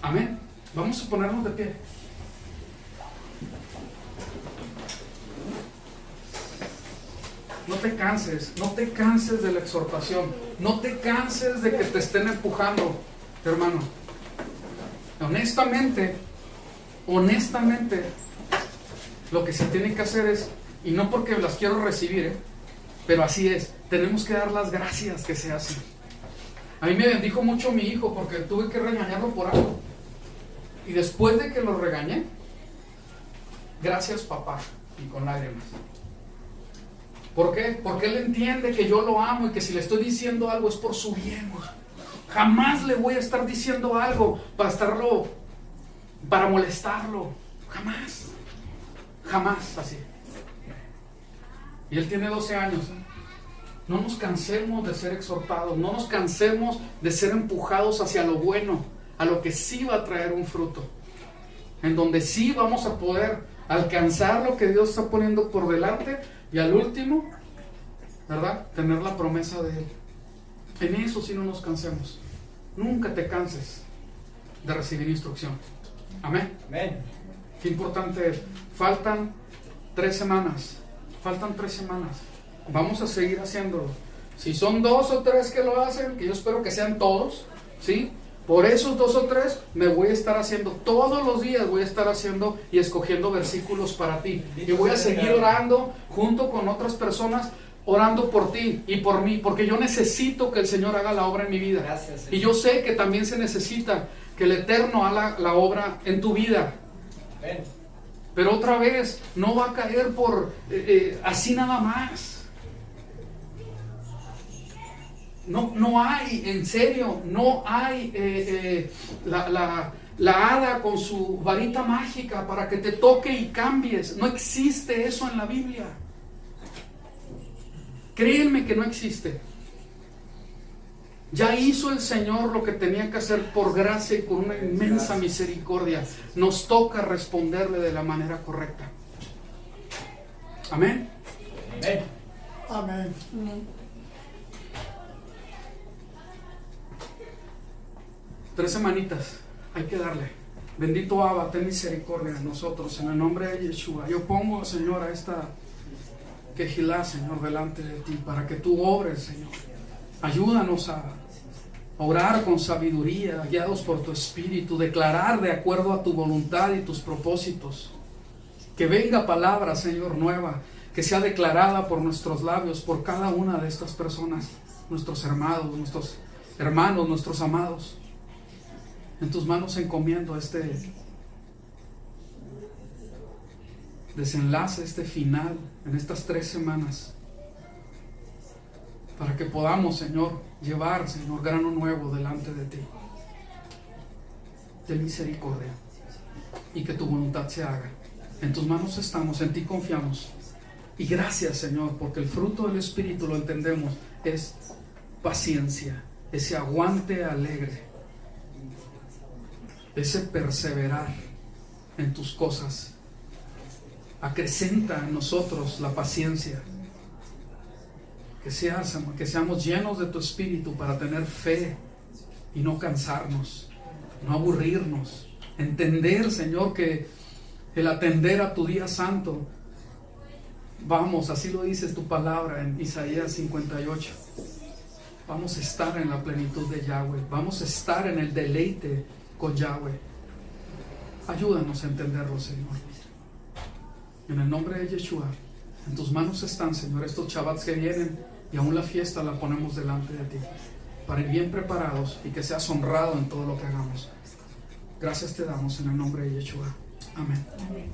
A: Amén. Vamos a ponernos de pie. No te canses de la exhortación, no te canses de que te estén empujando, hermano. Honestamente, lo que se tiene que hacer es, y no porque las quiero recibir, pero así es, tenemos que dar las gracias que sea así. A mí me bendijo mucho mi hijo porque tuve que regañarlo por algo. Y después de que lo regañé, gracias papá, y con lágrimas. ¿Por qué? Porque él entiende que yo lo amo y que si le estoy diciendo algo es por su bien. Jamás le voy a estar diciendo algo para molestarlo. Jamás así. Y él tiene 12 años. No nos cansemos de ser exhortados, no nos cansemos de ser empujados hacia lo bueno, a lo que sí va a traer un fruto, en donde sí vamos a poder alcanzar lo que Dios está poniendo por delante. Y al último, ¿verdad? Tener la promesa de Él. En eso sí no nos cansemos. Nunca te canses de recibir instrucción. Amén.
C: Amén.
A: Qué importante es. Faltan 3 semanas. Vamos a seguir haciéndolo. Si son 2 o 3 que lo hacen, que yo espero que sean todos, ¿sí? Por esos 2 o 3 me voy a estar haciendo, todos los días voy a estar haciendo y escogiendo versículos para ti. Y voy a seguir orando junto con otras personas, orando por ti y por mí, porque yo necesito que el Señor haga la obra en mi vida.
B: Gracias,
A: y yo sé que también se necesita que el Eterno haga la obra en tu vida.
C: Amén.
A: Pero otra vez, no va a caer por así nada más. No hay, en serio, no hay la hada con su varita mágica para que te toque y cambies. No existe eso en la Biblia. Créanme que no existe. Ya hizo el Señor lo que tenía que hacer por gracia y por una inmensa misericordia. Nos toca responderle de la manera correcta. Amén.
B: Amén.
A: 3 semanitas, hay que darle. Bendito Abba, ten misericordia de nosotros, en el nombre de Yeshua. Yo pongo, Señor, a esta quejilá, Señor, delante de ti, para que tú obres, Señor. Ayúdanos a orar con sabiduría, guiados por tu Espíritu, declarar de acuerdo a tu voluntad y tus propósitos. Que venga palabra, Señor, nueva, que sea declarada por nuestros labios, por cada una de estas personas, nuestros hermanos, nuestros amados. En tus manos encomiendo este desenlace, este final, en estas 3 semanas, para que podamos, Señor, llevar, Señor, grano nuevo delante de ti. Ten misericordia. y que tu voluntad se haga. En tus manos estamos, en ti confiamos. Y gracias, Señor, porque el fruto del Espíritu, lo entendemos, es paciencia, ese aguante alegre, ese perseverar en tus cosas. Acrecenta en nosotros la paciencia. Que seamos llenos de tu Espíritu para tener fe y no cansarnos, no aburrirnos. Entender, Señor, que el atender a tu día santo, vamos, así lo dices tu palabra en Isaías 58. Vamos a estar en la plenitud de Yahweh. Vamos a estar en el deleite con Yahweh. Ayúdanos a entenderlo, Señor. En el nombre de Yeshua, en tus manos están, Señor, estos Shabbats que vienen, y aún la fiesta la ponemos delante de ti, para ir bien preparados y que seas honrado en todo lo que hagamos. Gracias te damos en el nombre de Yeshua. Amén.
B: Amén.